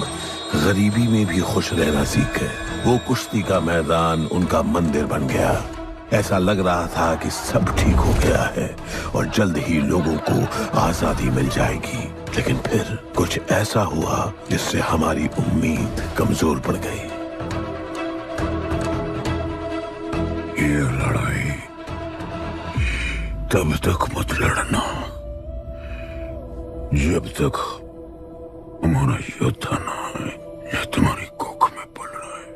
गरीबी में भी खुश रहना सीख गए। वो कुश्ती का मैदान उनका मंदिर बन गया। ऐसा लग रहा था कि सब ठीक हो गया है और जल्द ही लोगों को आजादी मिल जाएगी। लेकिन फिर कुछ ऐसा हुआ जिससे हमारी उम्मीद कमजोर पड़ गई। ये लड़ाई तब तक मत लड़ना जब तक हमारा योद्धा ना है या तुम्हारी कोख में पल रहा है।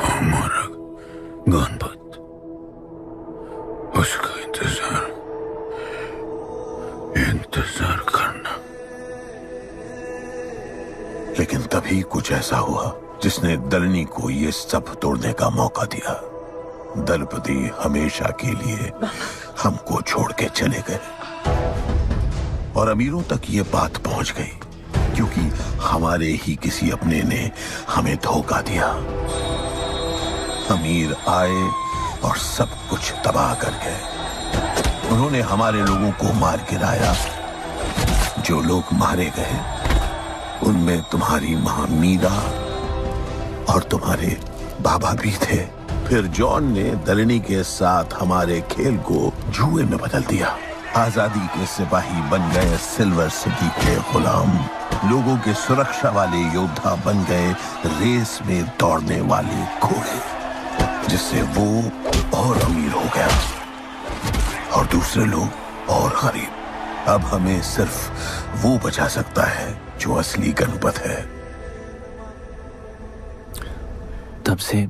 हमारा गणपत, उसका इंतजार करना। लेकिन तभी कुछ ऐसा हुआ जिसने दलनी को ये सब तोड़ने का मौका दिया। दलपति हमेशा के लिए हमको छोड़ के चले गए और अमीरों तक ये बात पहुंच गई क्योंकि हमारे ही किसी अपने ने हमें धोखा दिया। अमीर आए और सब कुछ तबाह कर गए। उन्होंने हमारे लोगों को मार गिराया। जो लोग मारे गए उनमें तुम्हारी मां मीरा और तुम्हारे बाबा भी थे। फिर जॉन ने दलनी के साथ हमारे खेल को जुए में बदल दिया। आजादी के सिपाही बन गए सिल्वर सिटी के गुलाम। लोगों के सुरक्षा वाले योद्धा बन गए रेस में दौड़ने वाले घोड़े, जिससे वो और अमीर हो गया और दूसरे लोग और गरीब। अब हमें सिर्फ वो बचा सकता है जो असली गणपत है।
तब से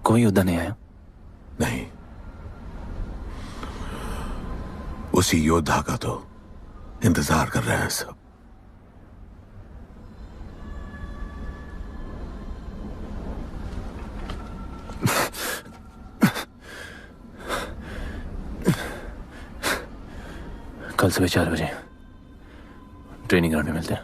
कोई योद्धा नहीं आया?
नहीं, उसी योद्धा का तो इंतजार कर रहे हैं सब।
कल सुबह 4 बजे ट्रेनिंग ग्राउंड में मिलते हैं।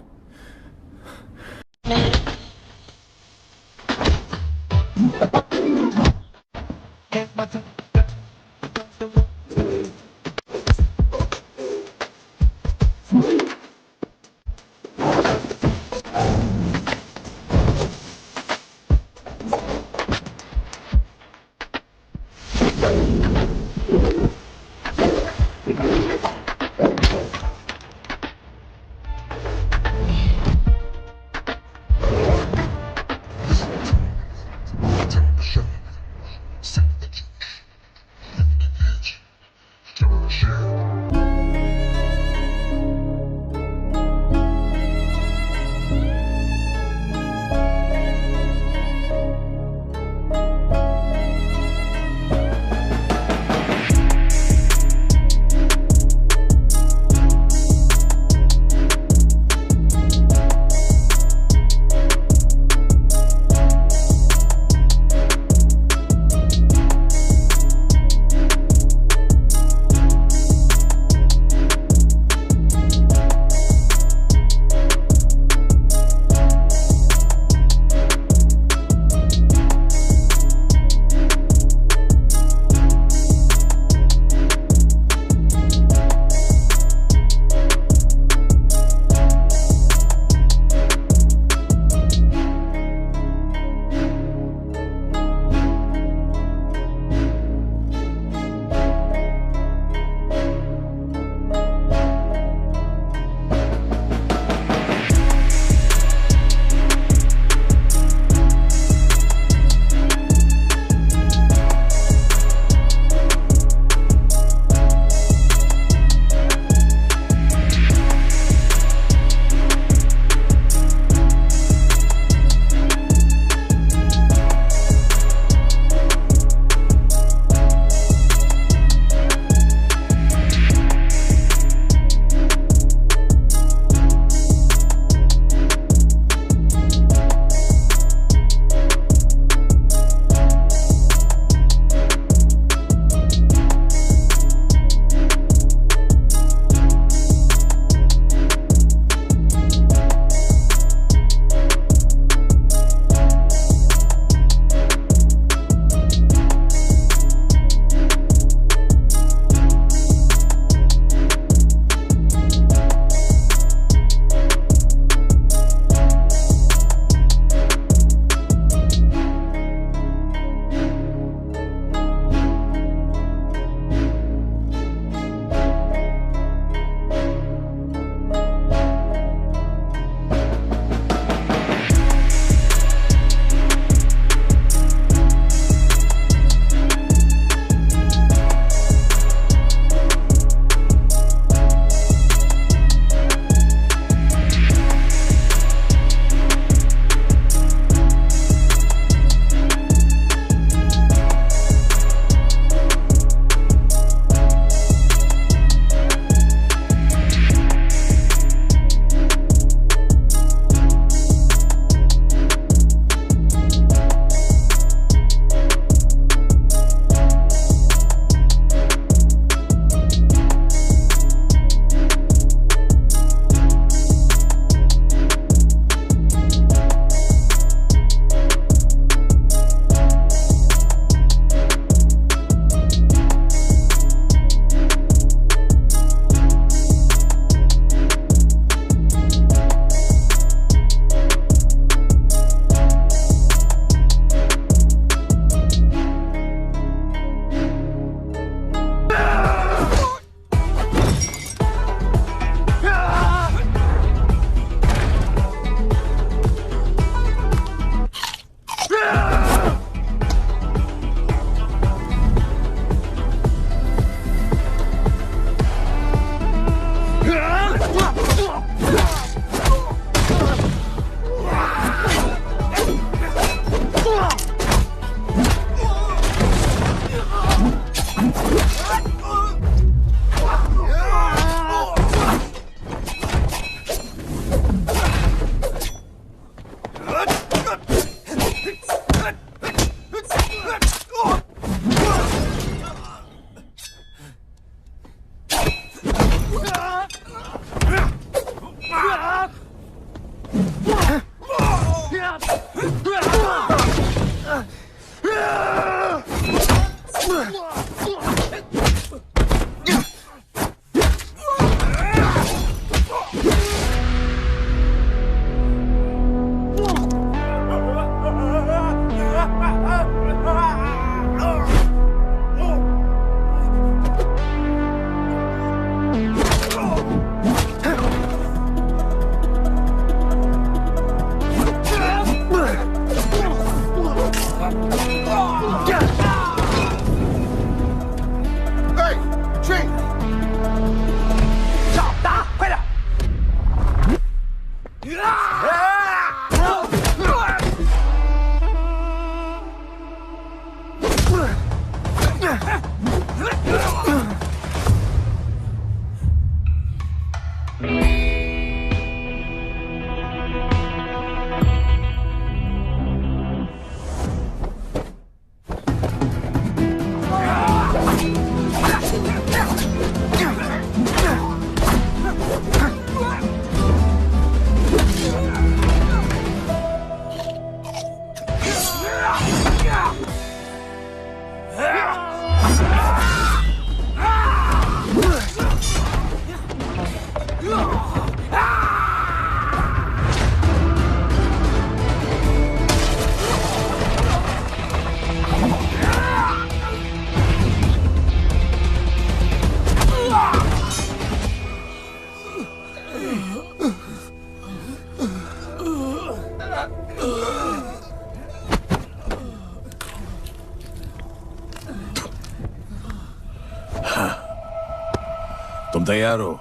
तुम तैयार हो?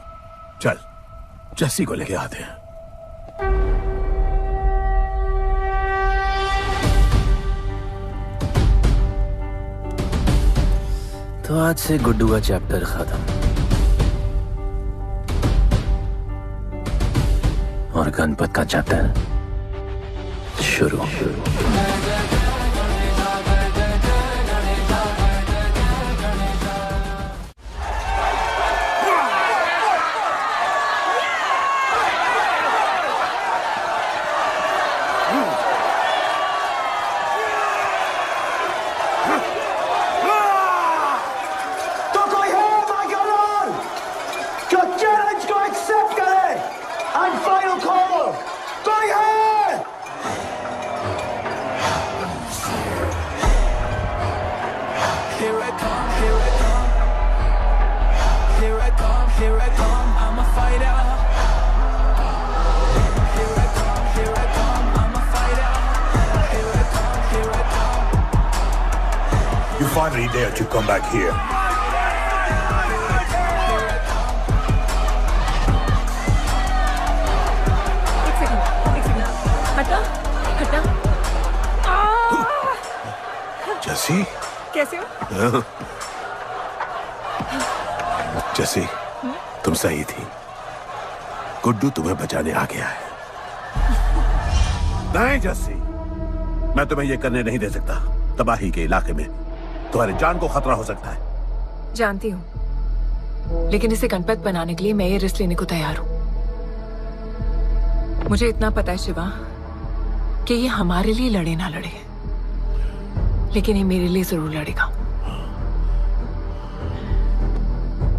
चल जस्सी को लेके आते हैं।
तो आज से गुड्डू का चैप्टर खत्म और गणपत का चैप्टर शुरू।
You finally dared to come back here.
हटा हटा।
जस्सी
कैसे हो?
जस्सी तुम सही थी, गुड्डू तुम्हें बचाने आ गया है। नहीं जस्सी, मैं तुम्हें यह करने नहीं दे सकता। तबाही के इलाके में तुम्हारी जान को खतरा हो सकता है।
जानती हूँ, लेकिन इसे गणपत बनाने के लिए मैं ये रिस्क लेने को तैयार हूँ। मुझे इतना पता है शिवा कि ये हमारे लिए लड़े ना लड़े, लेकिन ये मेरे लिए जरूर लड़ेगा।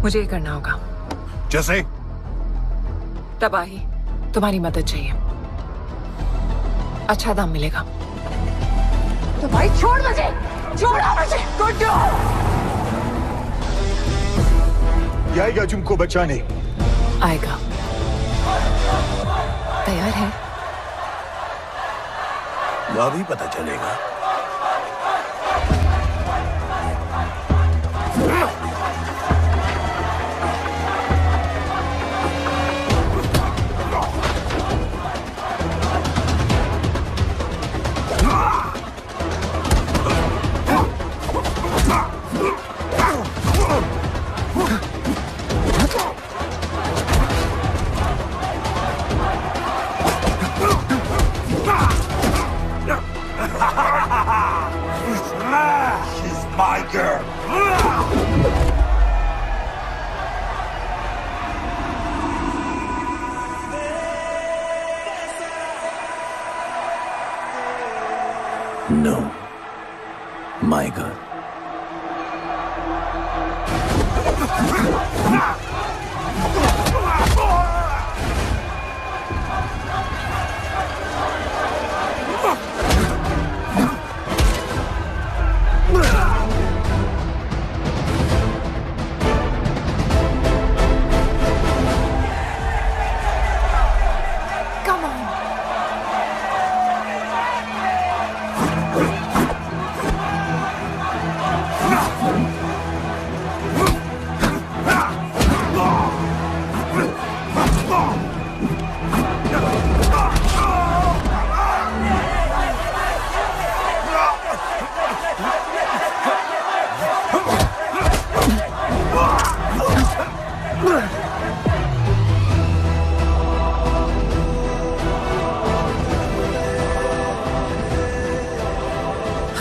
मुझे ये करना होगा।
जैसे
तबाही, तुम्हारी मदद चाहिए। अच्छा दाम मिलेगा।
तो भाई छोड़ मुझे, छोड़ो मुझे। गुड्डू
आएगा तुमको बचाने।
आएगा। तैयार है?
अभी पता चलेगा। Ha ha ha!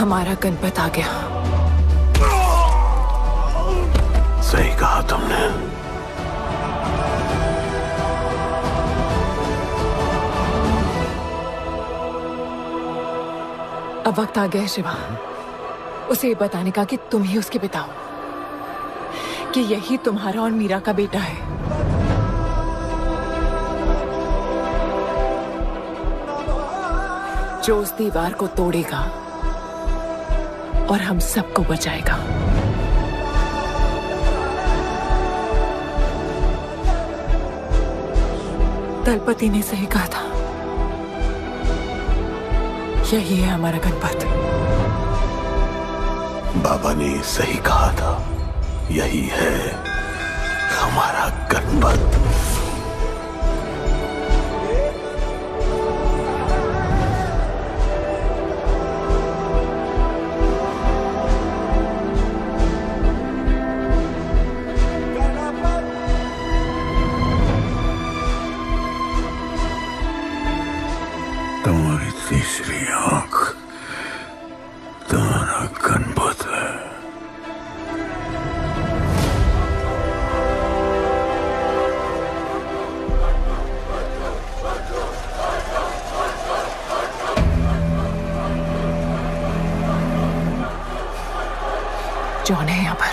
हमारा गणपत आ गया।
सही कहा तुमने।
अब वक्त आ गया है शिवा, उसे ये बताने का कि तुम ही उसके पिता हो, कि यही तुम्हारा और मीरा का बेटा है। जो उस दीवार को तोड़ेगा और हम सबको बचाएगा। दलपति ने सही कहा था, यही है हमारा गणपत।
बाबा ने सही कहा था, यही है हमारा गणपत। तुम्हारी तीसरी आंख तुम्हारा गणपत है।
जॉन है यहाँ पर।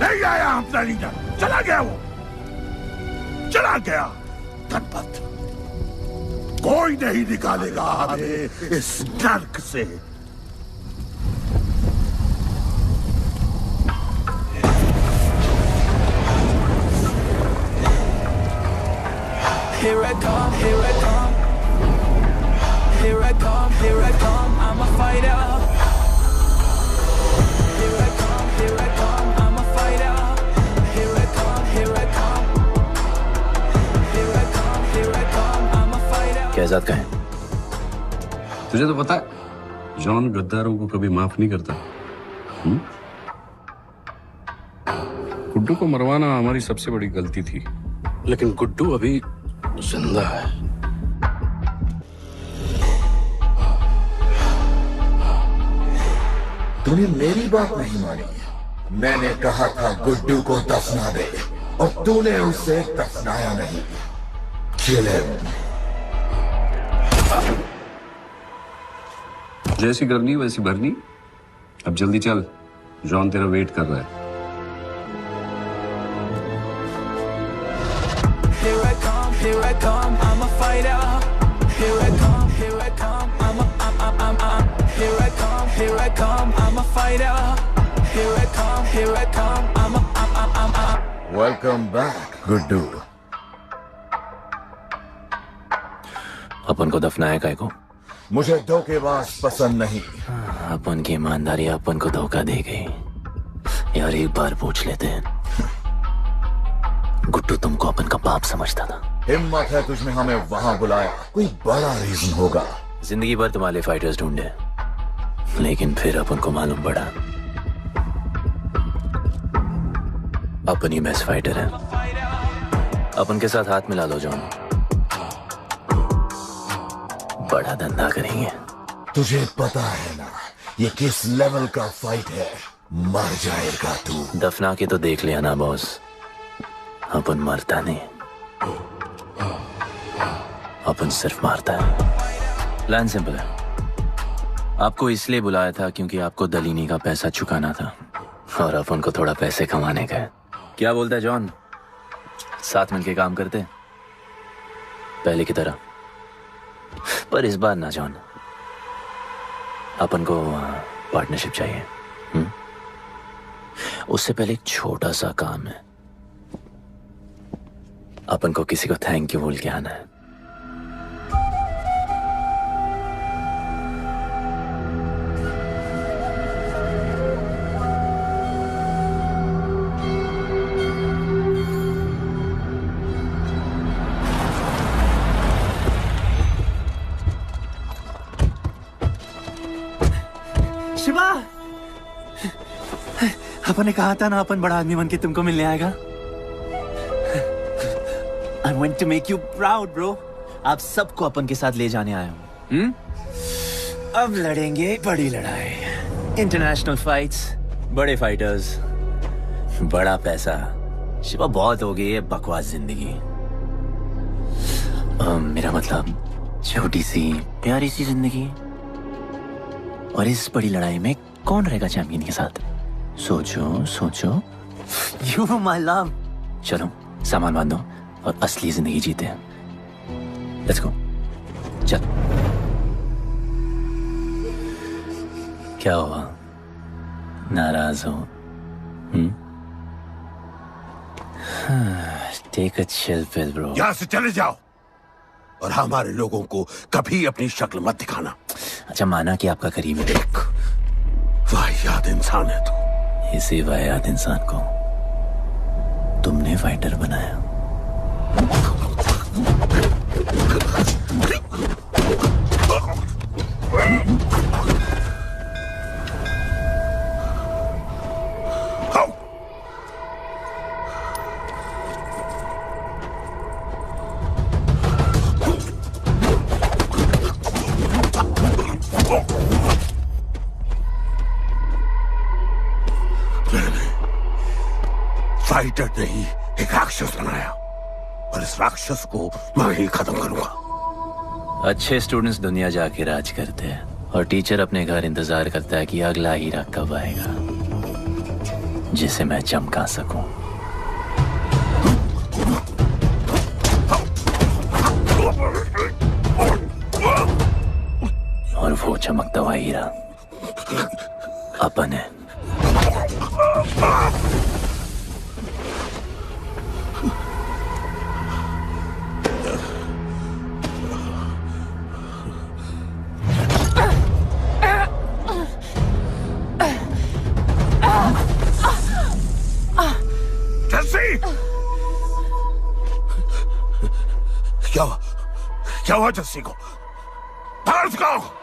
नहीं आया अपना लीडर, चला गया वो, चला गया गणपत। कोई नहीं निकालेगा हमें इस नर्क से।
here I come, here I come. Here I come, here I come, I'm a fighter. Here I come, I'm a fighter. Here I come, here I come. Here I come, I'm a fighter.
Kaizad का है?
तुझे तो पता है John गद्दारों को कभी माफ नहीं करता। गुड्डू को मरवाना हमारी सबसे बड़ी गलती थी, लेकिन गुड्डू अभी जिंदा है।
तूने मेरी बात नहीं मानी। मैंने कहा था गुड्डू को दफना दे और तूने उसे दफनाया नहीं। Kill him.
जैसी करनी वैसी भरनी। अब जल्दी चल, जॉन तेरा वेट कर रहा है।
Here I come, I'm a fighter. Here I come, here I come, I'm here I come, I'm a fighter. Here I come, I'm
Welcome back, Guddu.
अपन को दफनाया काय को?
मुझे धोखेबाज पसंद नहीं।
अपन की ईमानदारी अपन को धोखा दे गई। यार एक बार पूछ लेते हैं, गुड्डू तुमको अपन का बाप समझता था।
हिम्मत है तुझमें हमें वहां बुलाया, कोई बड़ा रीजन होगा।
जिंदगी भर तुम्हारे फाइटर्स ढूंढे, लेकिन फिर अपन को मालूम पड़ा अपन ही बेस्ट फाइटर है। अपन के साथ हाथ मिला लो जॉन, बड़ा धंधा करेंगे।
तुझे पता है ना ये किस लेवल का फाइट है। मर जाएगा तू।
दफना के तो देख लिया ना बॉस, अपन मरता नहीं, अपन सिर्फ मारता है। प्लान सिंपल है, आपको इसलिए बुलाया था क्योंकि आपको दलीनी का पैसा चुकाना था और अपन को थोड़ा पैसे कमाने का है। क्या बोलता है जॉन, साथ मिलके काम करते पहले की तरह? पर इस बार ना जॉन, अपन को पार्टनरशिप चाहिए। उससे पहले एक छोटा सा काम है, अपन को किसी को थैंक यू बोल के आना है।
शिवा, अपन ने कहा था ना अपन बड़ा आदमी बन के तुमको मिलने आएगा। I want to make you proud, bro. आप सबको अपन के साथ ले जाने आया हूँ। अब लड़ेंगे बड़ी लड़ाई, इंटरनेशनल फाइट्स, बड़े फाइटर्स, बड़ा पैसा। शिवा बहुत हो गई है बकवास जिंदगी। मेरा मतलब छोटी सी प्यारी सी जिंदगी, और इस बड़ी लड़ाई में कौन रहेगा चैंपियन के साथ? सोचो सोचो। You my love। चलो सामान बांधो और असली जिंदगी जीते हैं। Let's go। चल। क्या हुआ, नाराज हो? Take a chill pill, bro।
यहाँ से चले जाओ और हमारे लोगों को कभी अपनी शक्ल मत दिखाना।
अच्छा, माना कि आपका करीब है।
वाहियात इंसान है तू।
इसी वाहियात इंसान को तुमने फाइटर बनाया।
फाइटर नहीं, एक राक्षस बनाया और इस राक्षस को मैं ही खत्म करूंगा।
अच्छे स्टूडेंट्स दुनिया जाके राज करते हैं और टीचर अपने घर इंतजार करता है कि अगला हीरा कब आएगा जिसे मैं चमका सकूं। और वो चमकता हुआ हीरा अपन है।
क्या हुआ जस्सी को? बाहर उसको!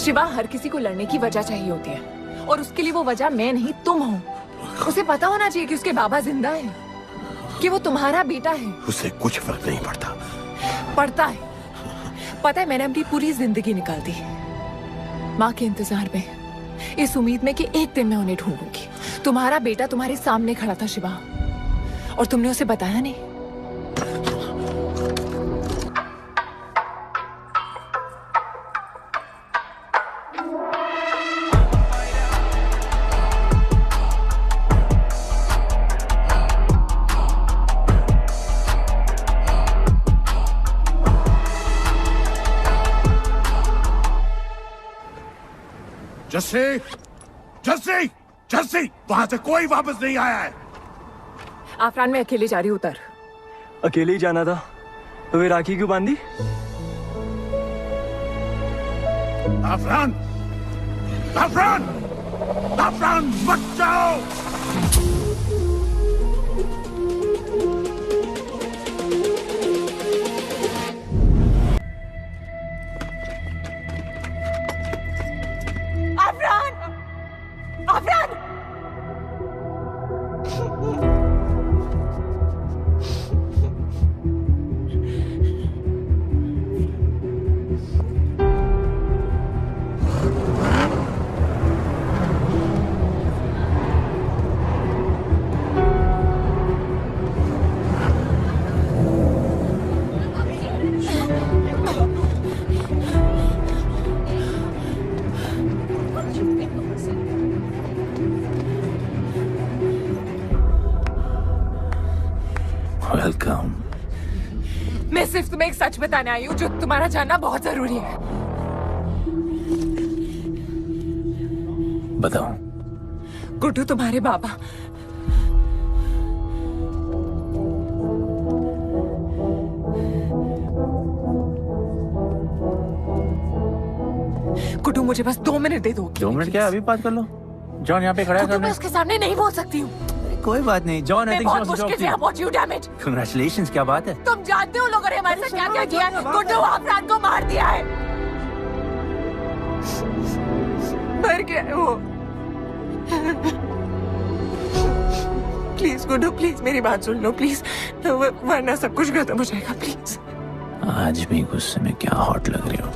शिवा, हर किसी को लड़ने की वजह चाहिए होती है और उसके लिए वो वजह मैं नहीं तुम हो। उसे पता होना चाहिए कि उसके बाबा जिंदा है, कि वो तुम्हारा बेटा है।
उसे कुछ फर्क नहीं पड़ता।
पड़ता है। पता है, मैंने अपनी पूरी जिंदगी निकाल दी माँ के इंतजार में, इस उम्मीद में कि एक दिन मैं उन्हें ढूंढूंगी। तुम्हारा बेटा तुम्हारे सामने खड़ा था शिवा, और तुमने उसे बताया नहीं।
जस्सी, जस्सी, जस्सी, वहां से कोई वापस नहीं आया है।
आफरान, मैं अकेले जा रही हूँ। उतर।
अकेले ही जाना था तो वे राखी क्यों बांधी?
आफरान, आफरान, आफरान, मत जाओ।
वेलकम।
मैं सिर्फ तुम्हें एक सच बताने आई हूँ जो तुम्हारा जानना बहुत जरूरी है।
बताओ।
गुड्डू तुम्हारे बाबा। गुड्डू, मुझे बस 2 मिनट दे दो।
2 मिनट क्या, अभी बात कर लो। जॉन यहाँ पे खड़ा है।
मैं उसके सामने नहीं बोल सकती हूँ।
कोई बात नहीं जॉन, आई थिंक
बहुत मुश्किल से यहाँ पहुंची हूँ। Damn it.
कांग्रेचुलेशंस, क्या बात है।
तुम जानते हो लोगों ने हमारे साथ क्या क्या किया है। गुड्डू आफरान को मार दिया है। मर गया है वो। प्लीज गुड्डू, प्लीज मेरी बात सुन लो प्लीज, वरना सब कुछ खत्म हो जाएगा। प्लीज।
आज भी गुस्से में क्या हॉट लग रही हो।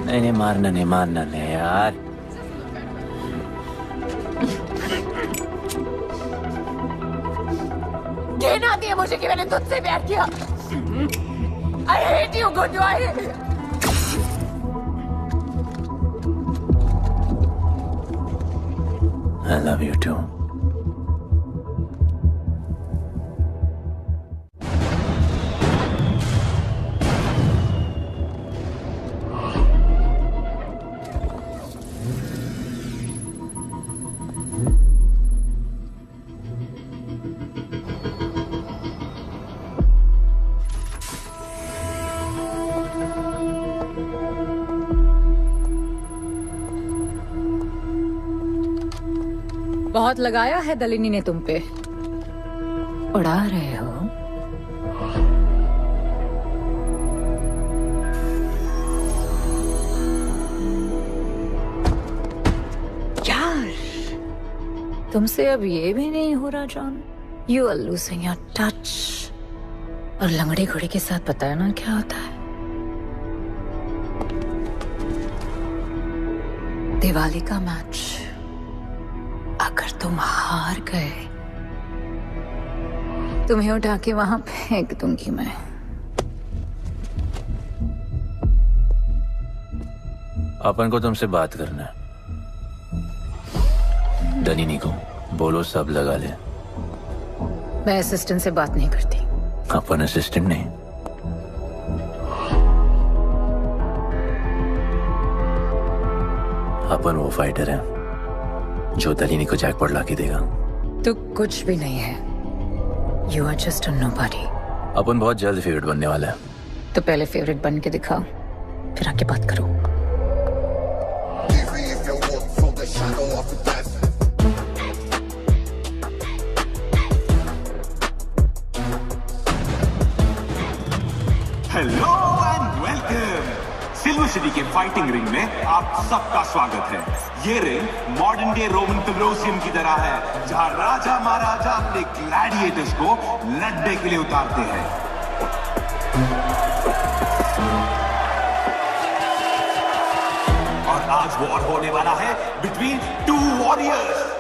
नहीं, मारना नहीं यार।
घिन आती है मुझे कि मैंने तुझसे प्यार किया। I hate you, Guddu.
I love you too.
बहुत लगाया है दलिनी ने तुम पे। उड़ा रहे हो। यार, तुमसे अब ये भी नहीं हो रहा John. You are losing your touch. और लंगड़े घोड़े के साथ पता है ना क्या होता है? दिवाली का मैच अगर तुम हार गए, तुम्हें उठा के वहां फेंक दूंगी मैं।
अपन को तुमसे बात करना है। दलिनी को बोलो सब लगा ले।
मैं असिस्टेंट से बात नहीं करती।
अपन असिस्टेंट नहीं, अपन वो फाइटर है जो दलिनी को जैकपॉट लाके देगा।
तो कुछ भी नहीं है। You are just a nobody.
अपन बहुत जल्द फेवरेट बनने वाला है।
तो पहले फेवरेट बन के दिखाओ, फिर आके बात करो।
Hello and welcome. Silver city के फाइटिंग रिंग में आप सबका स्वागत है। ये ring modern day Roman Colosseum की तरह है, जहां राजा महाराजा अपने ग्लैडिएटर्स को लड़ने के लिए उतारते हैं। और आज वॉर होने वाला है बिटवीन टू वॉरियर्स।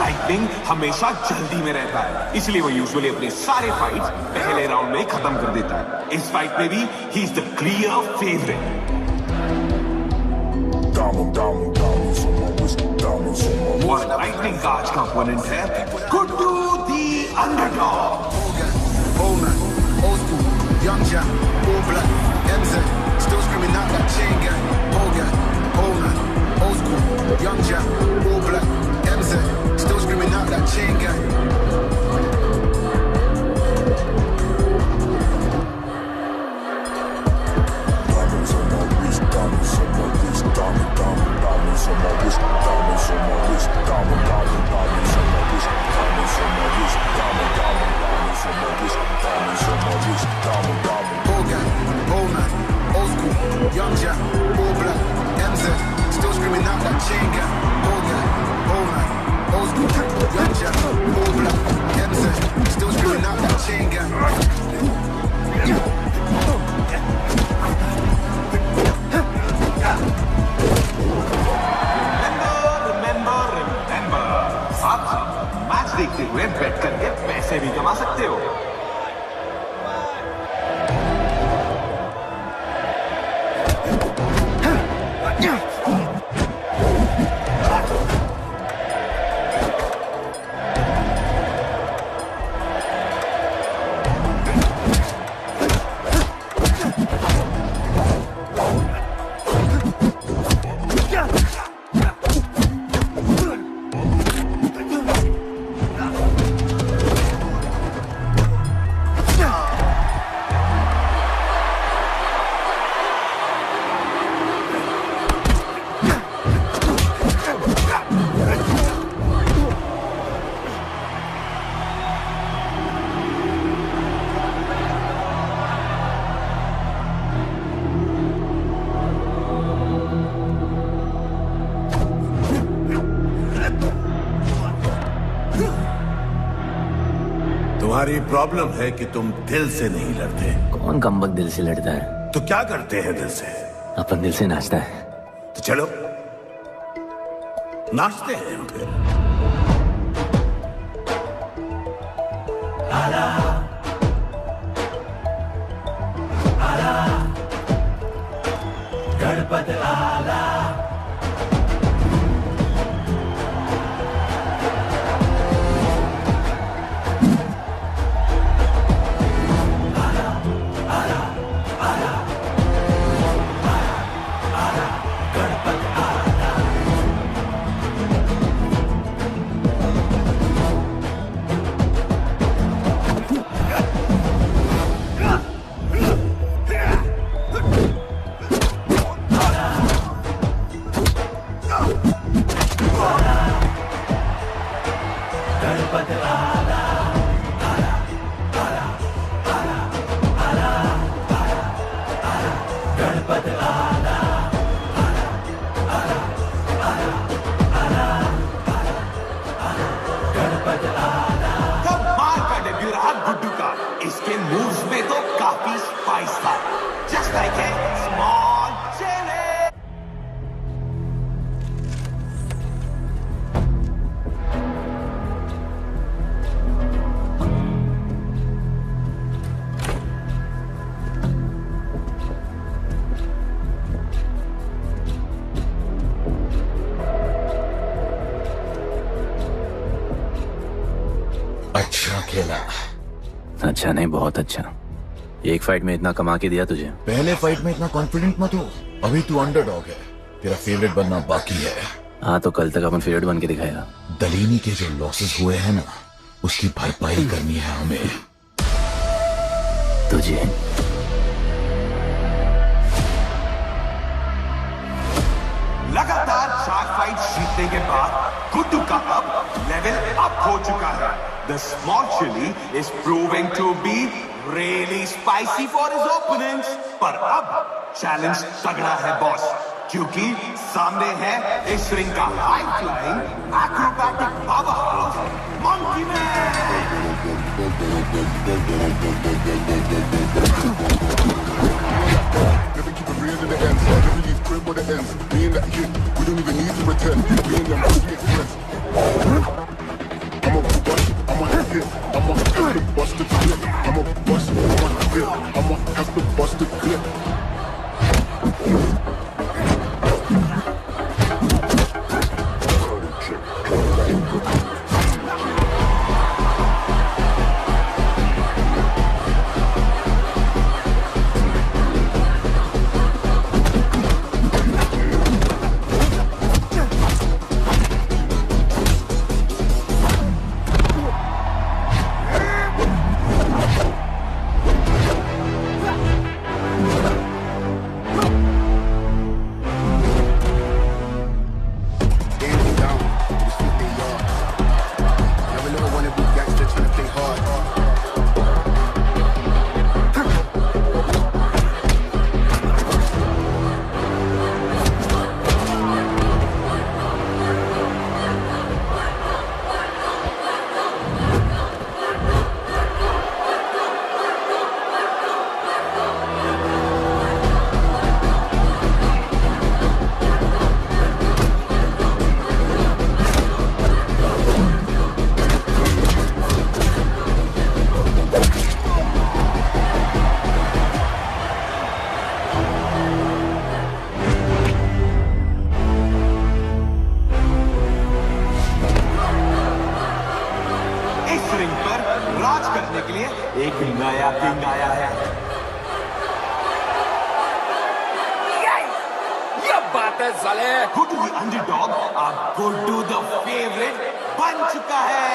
लाइटनिंग हमेशा जल्दी में रहता है, इसलिए वो यूजुअली अपने सारे फाइट्स पहले राउंड में ही खत्म कर देता है। इस फाइट में भी he is the clear favourite. और लाइटनिंग का आज का ओपोनेंट है गुड्डू दी underdog.
Young Jack, all black, MZ, still screaming out that chain gang. Old gang, old man, old school. Young Jack, all black, MZ, still screaming out that chain gang. Diamonds on my wrist, diamonds on my wrist, diamond, diamond, diamonds on my wrist, diamonds on my wrist, diamond, diamond, diamonds on my wrist, diamonds on my wrist, diamond, diamond, diamonds on my wrist, diamonds on my wrist, diamond, diamond. Old gang, old man, old school, young Jack, all black, MZ, still screaming out that chain gang. Old gang, old man, old school, young Jack, all black, MZ, still screaming out that chain gang.
Remember, आप match देखते हुए बेट करके पैसे भी कमा सकते हो।
तुम्हारी प्रॉब्लम है कि तुम दिल से नहीं लड़ते।
कौन कमबख्त दिल से लड़ता है?
तो क्या करते हैं दिल से?
अपन दिल से नाचता है।
तो चलो नाचते हैं फिर।
आला आला गणपत आला
अच्छा खेला। अच्छा नहीं, बहुत अच्छा। एक फाइट में इतना कमा के दिया तुझे।
पहले फाइट में इतना कॉन्फिडेंट मत हो, अभी तू अंडरडॉग है, तेरा फेवरेट बनना बाकी है।
हाँ तो कल तक अपन फेवरेट बन के दिखाएगा।
दलीनी के जो लॉसेस हुए हैं ना, उसकी भरपाई करनी है हमें।
तुझे
लगातार 4 फाइट जीतने के बाद गुड्डू का अब लेवल अप हो चुका है। The small chili is proving to be really spicy for his opponents. पर अब चैलेंज तगड़ा है बॉस, क्योंकि सामने है इस रिंग का high flying acrobatic powerhouse monkey man.
Never keep it real to the end. Never leave crib with the ends. Me and that kid, we don't even need to pretend. Me and them, we ain't friends. I'm a bust, I'm a hit, I'm a have to bust the clip. I'm a bust, I'm a hit, I'm a have to bust the clip.
एक नया king आया है।
ये बात है साले।
Guddu the underdog अब Guddu the favourite बन चुका है।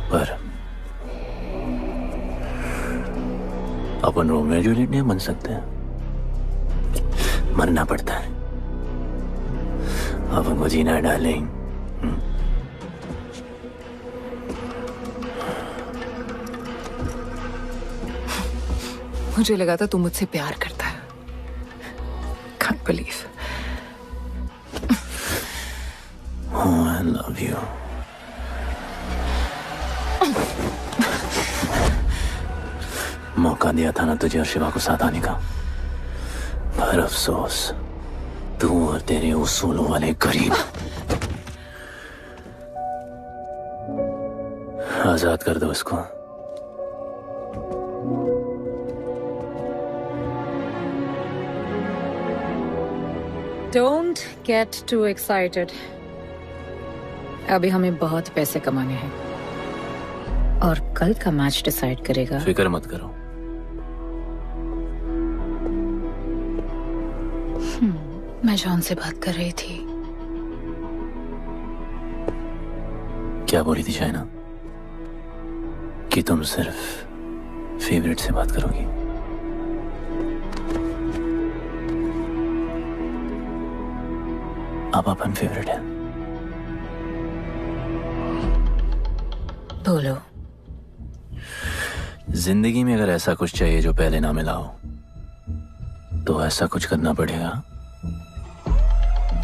पर अपन रोमियो और जूलियट नहीं बन सकते, मरना पड़ता है। अपन को जीना डालेंगे।
मुझे लगा था तू मुझसे प्यार करता है। Can't believe.
Oh, I love you. मौका दिया था ना तुझे और शिवा को साथ आने का, पर अफसोस तू और तेरे उसूलों वाले गरीब। आजाद कर दो इसको।
Don't get too excited. अभी हमें बहुत पैसे कमाने हैं और कल का मैच डिसाइड करेगा।
फिक्र मत करो।
मैं जॉन से बात कर रही थी।
क्या बोली थी शाइना? कि तुम सिर्फ फेवरेट से बात करोगी? अब अपन फेवरेट है।
बोलो।
जिंदगी में अगर ऐसा कुछ चाहिए जो पहले ना मिला हो, तो ऐसा कुछ करना पड़ेगा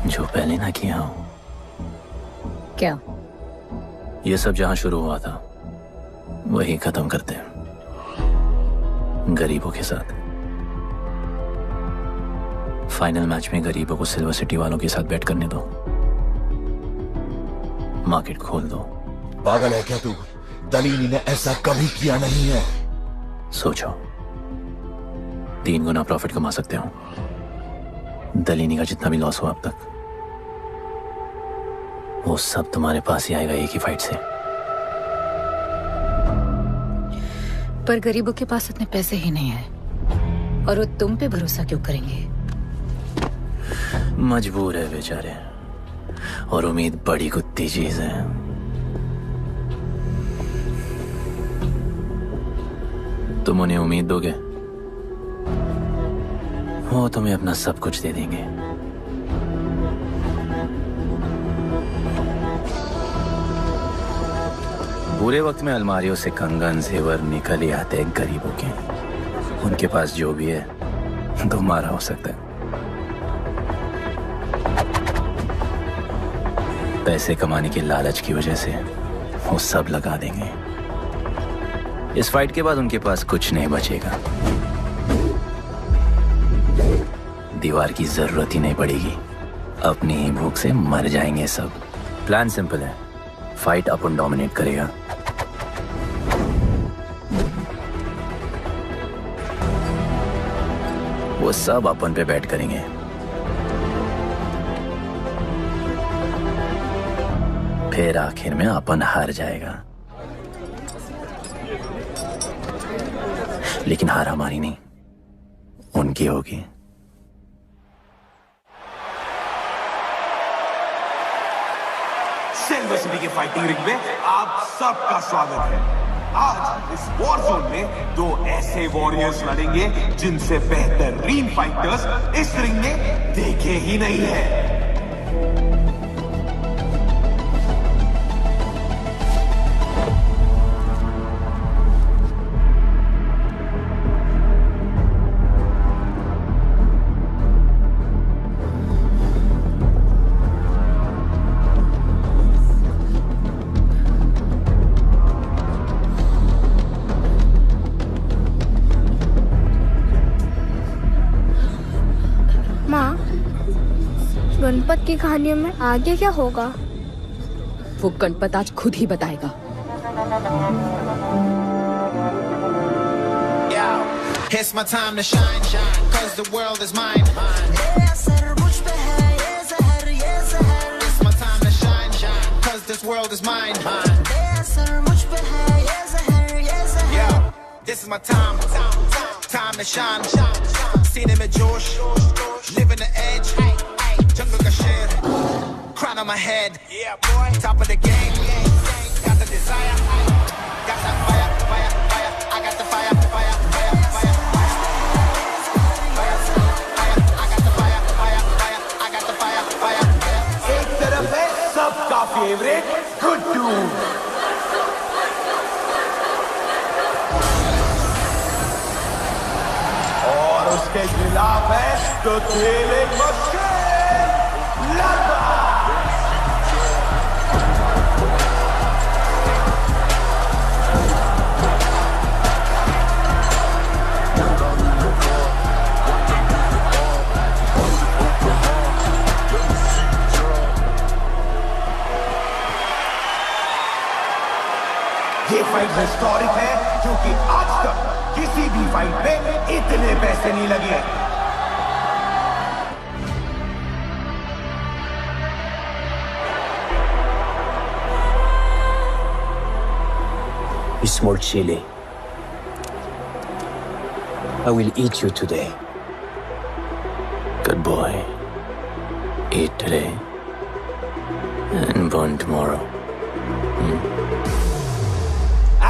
जो पहले ना किया हो।
क्या?
ये सब जहां शुरू हुआ था वही खत्म करते हैं, गरीबों के साथ। फाइनल मैच में गरीबों को सिल्वर सिटी वालों के साथ बैट करने दो, मार्केट खोल दो।
पागल है क्या तू? दलीनी ने ऐसा कभी किया नहीं है।
सोचो, 3 गुना प्रॉफिट कमा सकते हो। दलीनी का जितना भी लॉस हुआ अब तक, वो सब तुम्हारे पास ही आएगा एक ही फाइट से।
पर गरीबों के पास इतने पैसे ही नहीं है, और वो तुम पे भरोसा क्यों करेंगे?
मजबूर है बेचारे, और उम्मीद बड़ी कुत्ती चीज है। तुम उन्हें उम्मीद दोगे, वो तुम्हें अपना सब कुछ दे देंगे। बुरे वक्त में अलमारियों से कंगन जेवर निकल ही आते हैं गरीबों के। उनके पास जो भी है तुम्हारा हो सकता है। पैसे कमाने के लालच की वजह से वो सब लगा देंगे। इस फाइट के बाद उनके पास कुछ नहीं बचेगा। दीवार की जरूरत ही नहीं पड़ेगी, अपनी ही भूख से मर जाएंगे सब। प्लान सिंपल है, फाइट अपन डोमिनेट करेगा। वो सब अपन पे बैट करेंगे। फिर आखिर में अपन हार जाएगा, लेकिन हार हमारी नहीं, उनकी होगी।
सिल्वर सिटी के फाइटिंग रिंग में आप सबका स्वागत है। आज इस वॉर जोन में 2 ऐसे वॉरियर्स लड़ेंगे जिनसे बेहतरीन फाइटर्स इस रिंग में देखे ही नहीं है।
गणपत की कहानियों में आगे क्या होगा?
वो गणपत आज खुद ही बताएगा।
It's my time to shine, shine, cause the world is mine. It's my time to shine, shine, cause this world is mine. Yeah, this is my time, time to shine. Seen him at Josh, living the edge. Jungle ka sher, crown on my head. Yeah, boy, top of the game. Got the desire, got that fire, fire, fire. I got the fire, fire, fire, fire. I got the fire, fire, fire. I got the fire, fire.
एक तरफ है सबका favourite Guddu, उसके खिलाफ है तो खेले मुश्किल लड़वा। ये फाइट हिस्टोरिक है क्योंकि आज तक किसी भी फाइट में इतने पैसे नहीं लगे।
Small chili. I will eat you today.
Good boy. Eat today and burn tomorrow.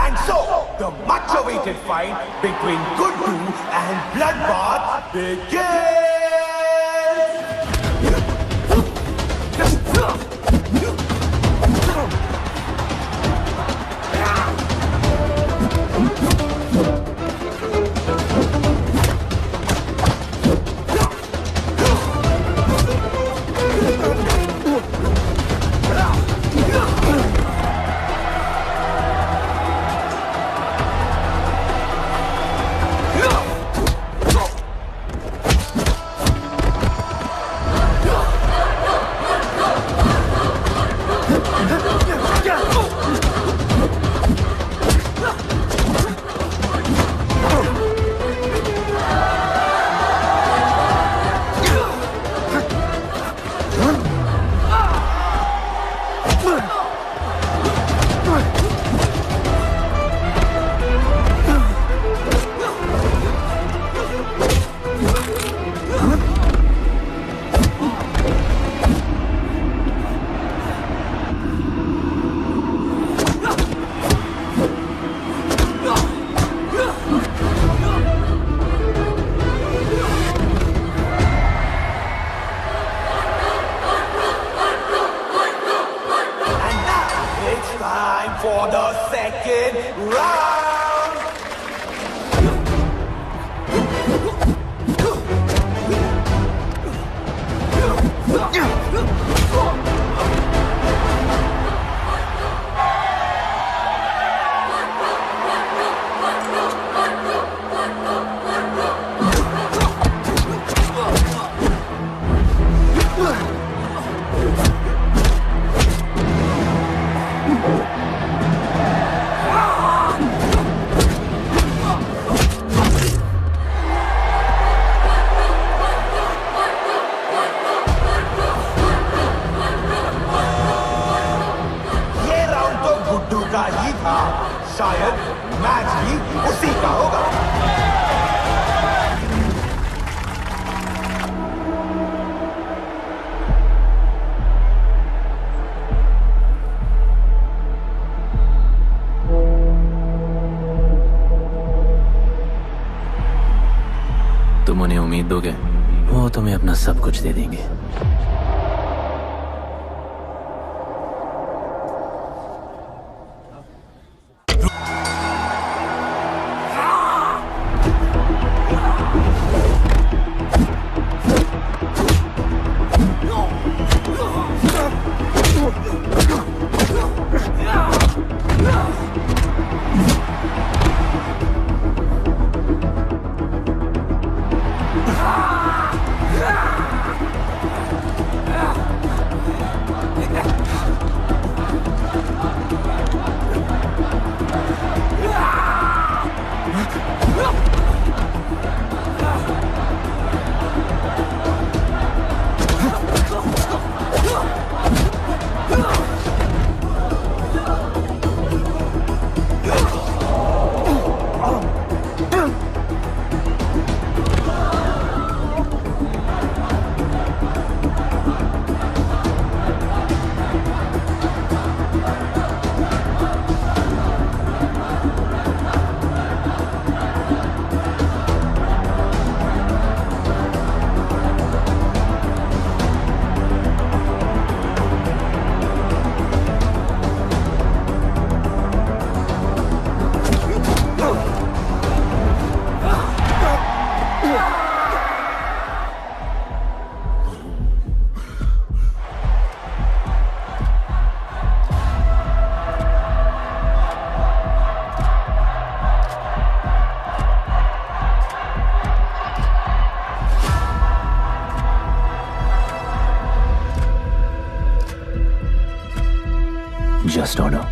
And so, the much-awaited fight between Guddu and Bloodbath begins! For the second round. का ही था, शायद मैच भी उसी का होगा।
तुम उन्हें उम्मीद दोगे, वो तुम्हें अपना सब कुछ दे देंगे। just order.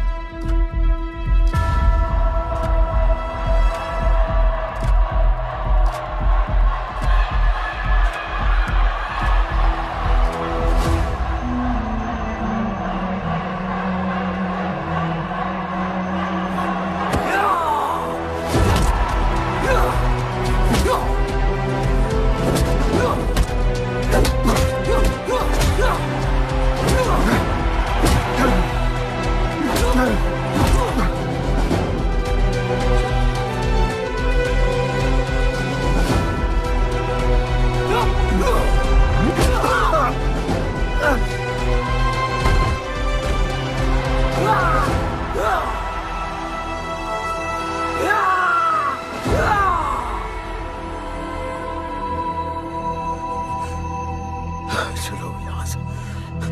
चलो यहाँ से।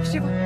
शिवा,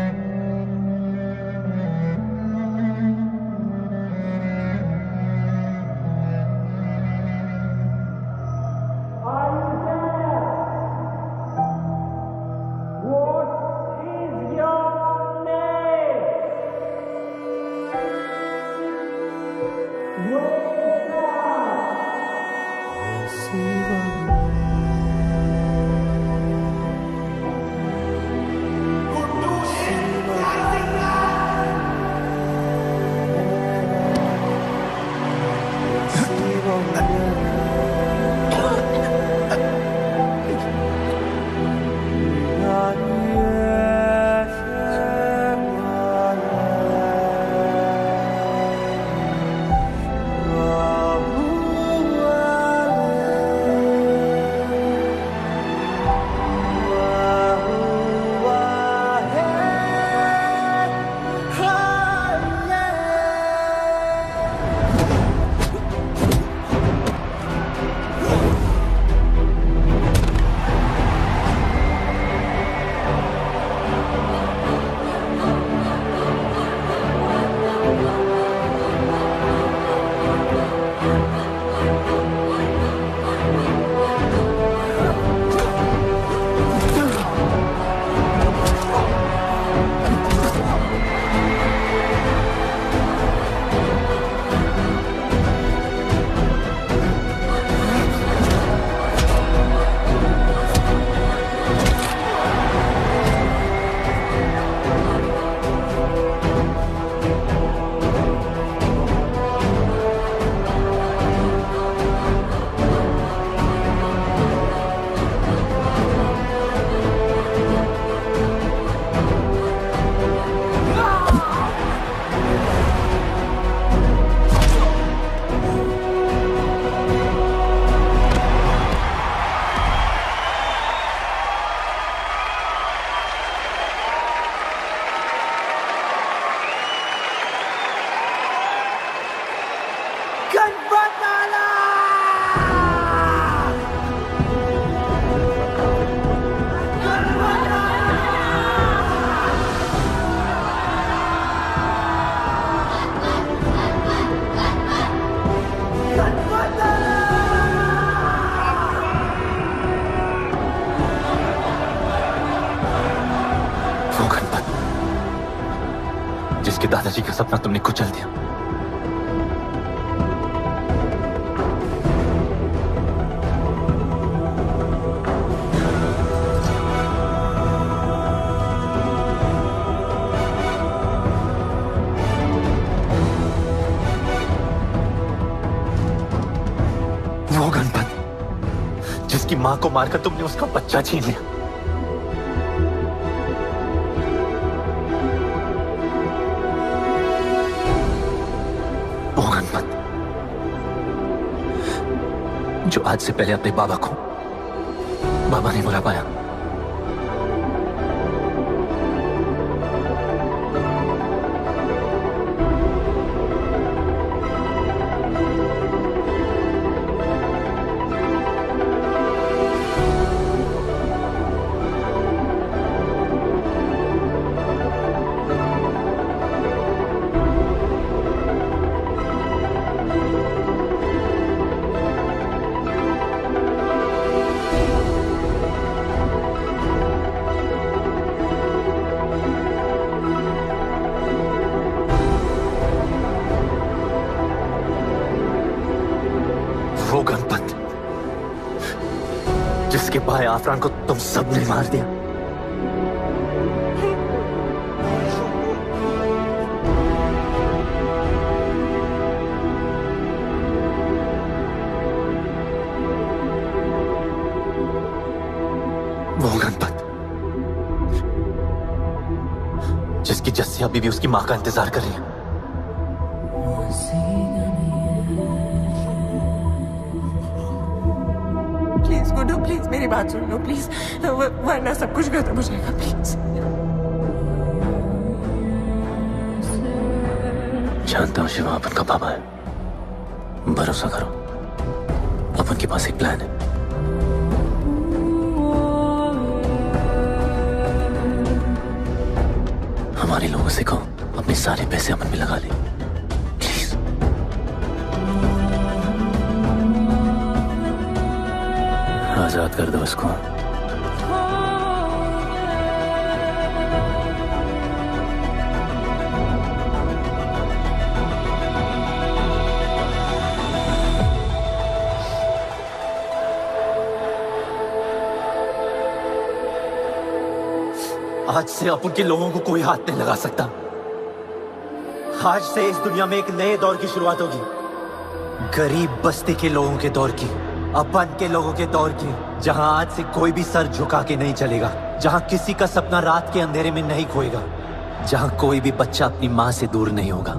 जिसके दादाजी का सपना तुमने कुचल दिया। वो गणपत जिसकी मां को मारकर तुमने उसका बच्चा छीन लिया। वो गणपत जो आज से पहले अपने बाबा को बाबा नहीं बुला पाया।
जिसके भाई आफरान को तुम सबने मार दिया। वो गणपत जिसकी जस्सिया बीवी उसकी मां का इंतजार कर रही है।
प्लीज गुड्डू, प्लीज मेरी बात सुन लो प्लीज, वरना सब कुछ खत्म हो जाएगा प्लीज।
जानता हूँ शिवा अपन का पापा है, भरोसा करो। अपन के पास एक प्लान है। हमारे लोगों से कहो अपने सारे पैसे अपन पे लगा ले, प्लीज। आजाद कर दो उसको। आज से अपन के लोगों को कोई हाथ नहीं लगा सकता। आज से इस दुनिया में एक नए दौर की शुरुआत होगी, गरीब बस्ती के लोगों के दौर की, अपन के लोगों के दौर की, जहां आज से कोई भी सर झुका के नहीं चलेगा, जहां किसी का सपना रात के अंधेरे में नहीं खोएगा, जहां कोई भी बच्चा अपनी मां से दूर नहीं होगा।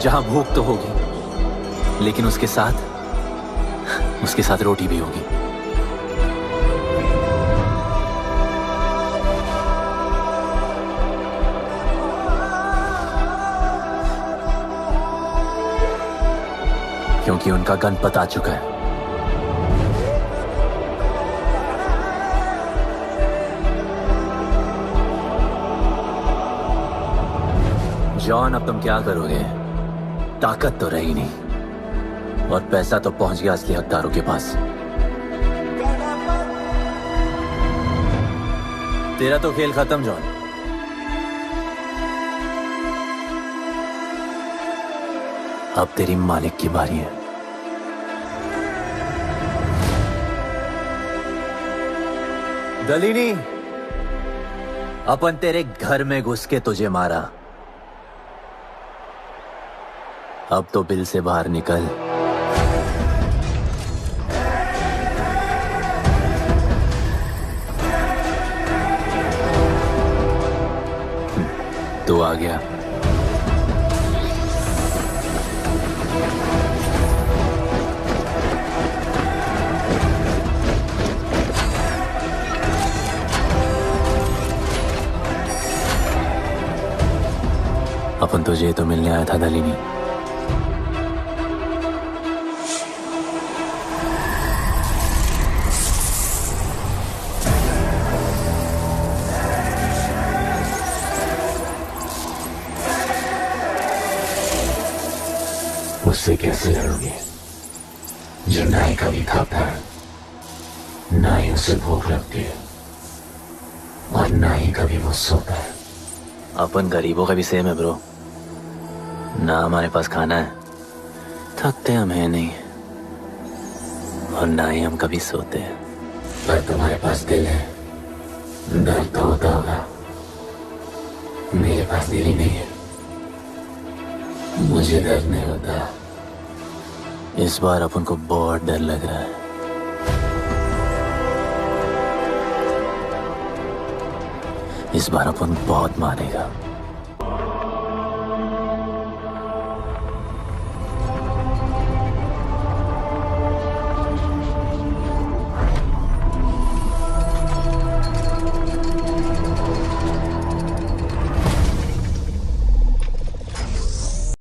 जहां भूख तो होगी, लेकिन उसके साथ रोटी भी होगी। क्योंकि उनका गणपत आ चुका है। जॉन, अब तुम क्या करोगे? ताकत तो रही नहीं और पैसा तो पहुंच गया असली हकदारों के पास। तेरा तो खेल खत्म जॉन। अब तेरी मालिक की बारी है। दलीनी, अपन तेरे घर में घुस के तुझे मारा, अब तो बिल से बाहर निकल। तू आ गया। अपन तुझे तो मिलने आया था दलीनी।
उससे कैसे लड़ोगे जो ना ही कभी खाता है, ना ही उसे भूख लगती है और ना ही कभी वो सोता है।
अपन गरीबों का भी सेम है ब्रो। ना हमारे पास खाना है, थकते हम है नहीं, और ना ही हम कभी सोते हैं।
पर तुम्हारे पास दिल है, दर्द तो होता होगा। मेरे पास दिल ही नहीं है, मुझे दर्द नहीं होता।
इस बार अपन को बहुत डर लग रहा है। इस बार अपन बहुत मानेगा।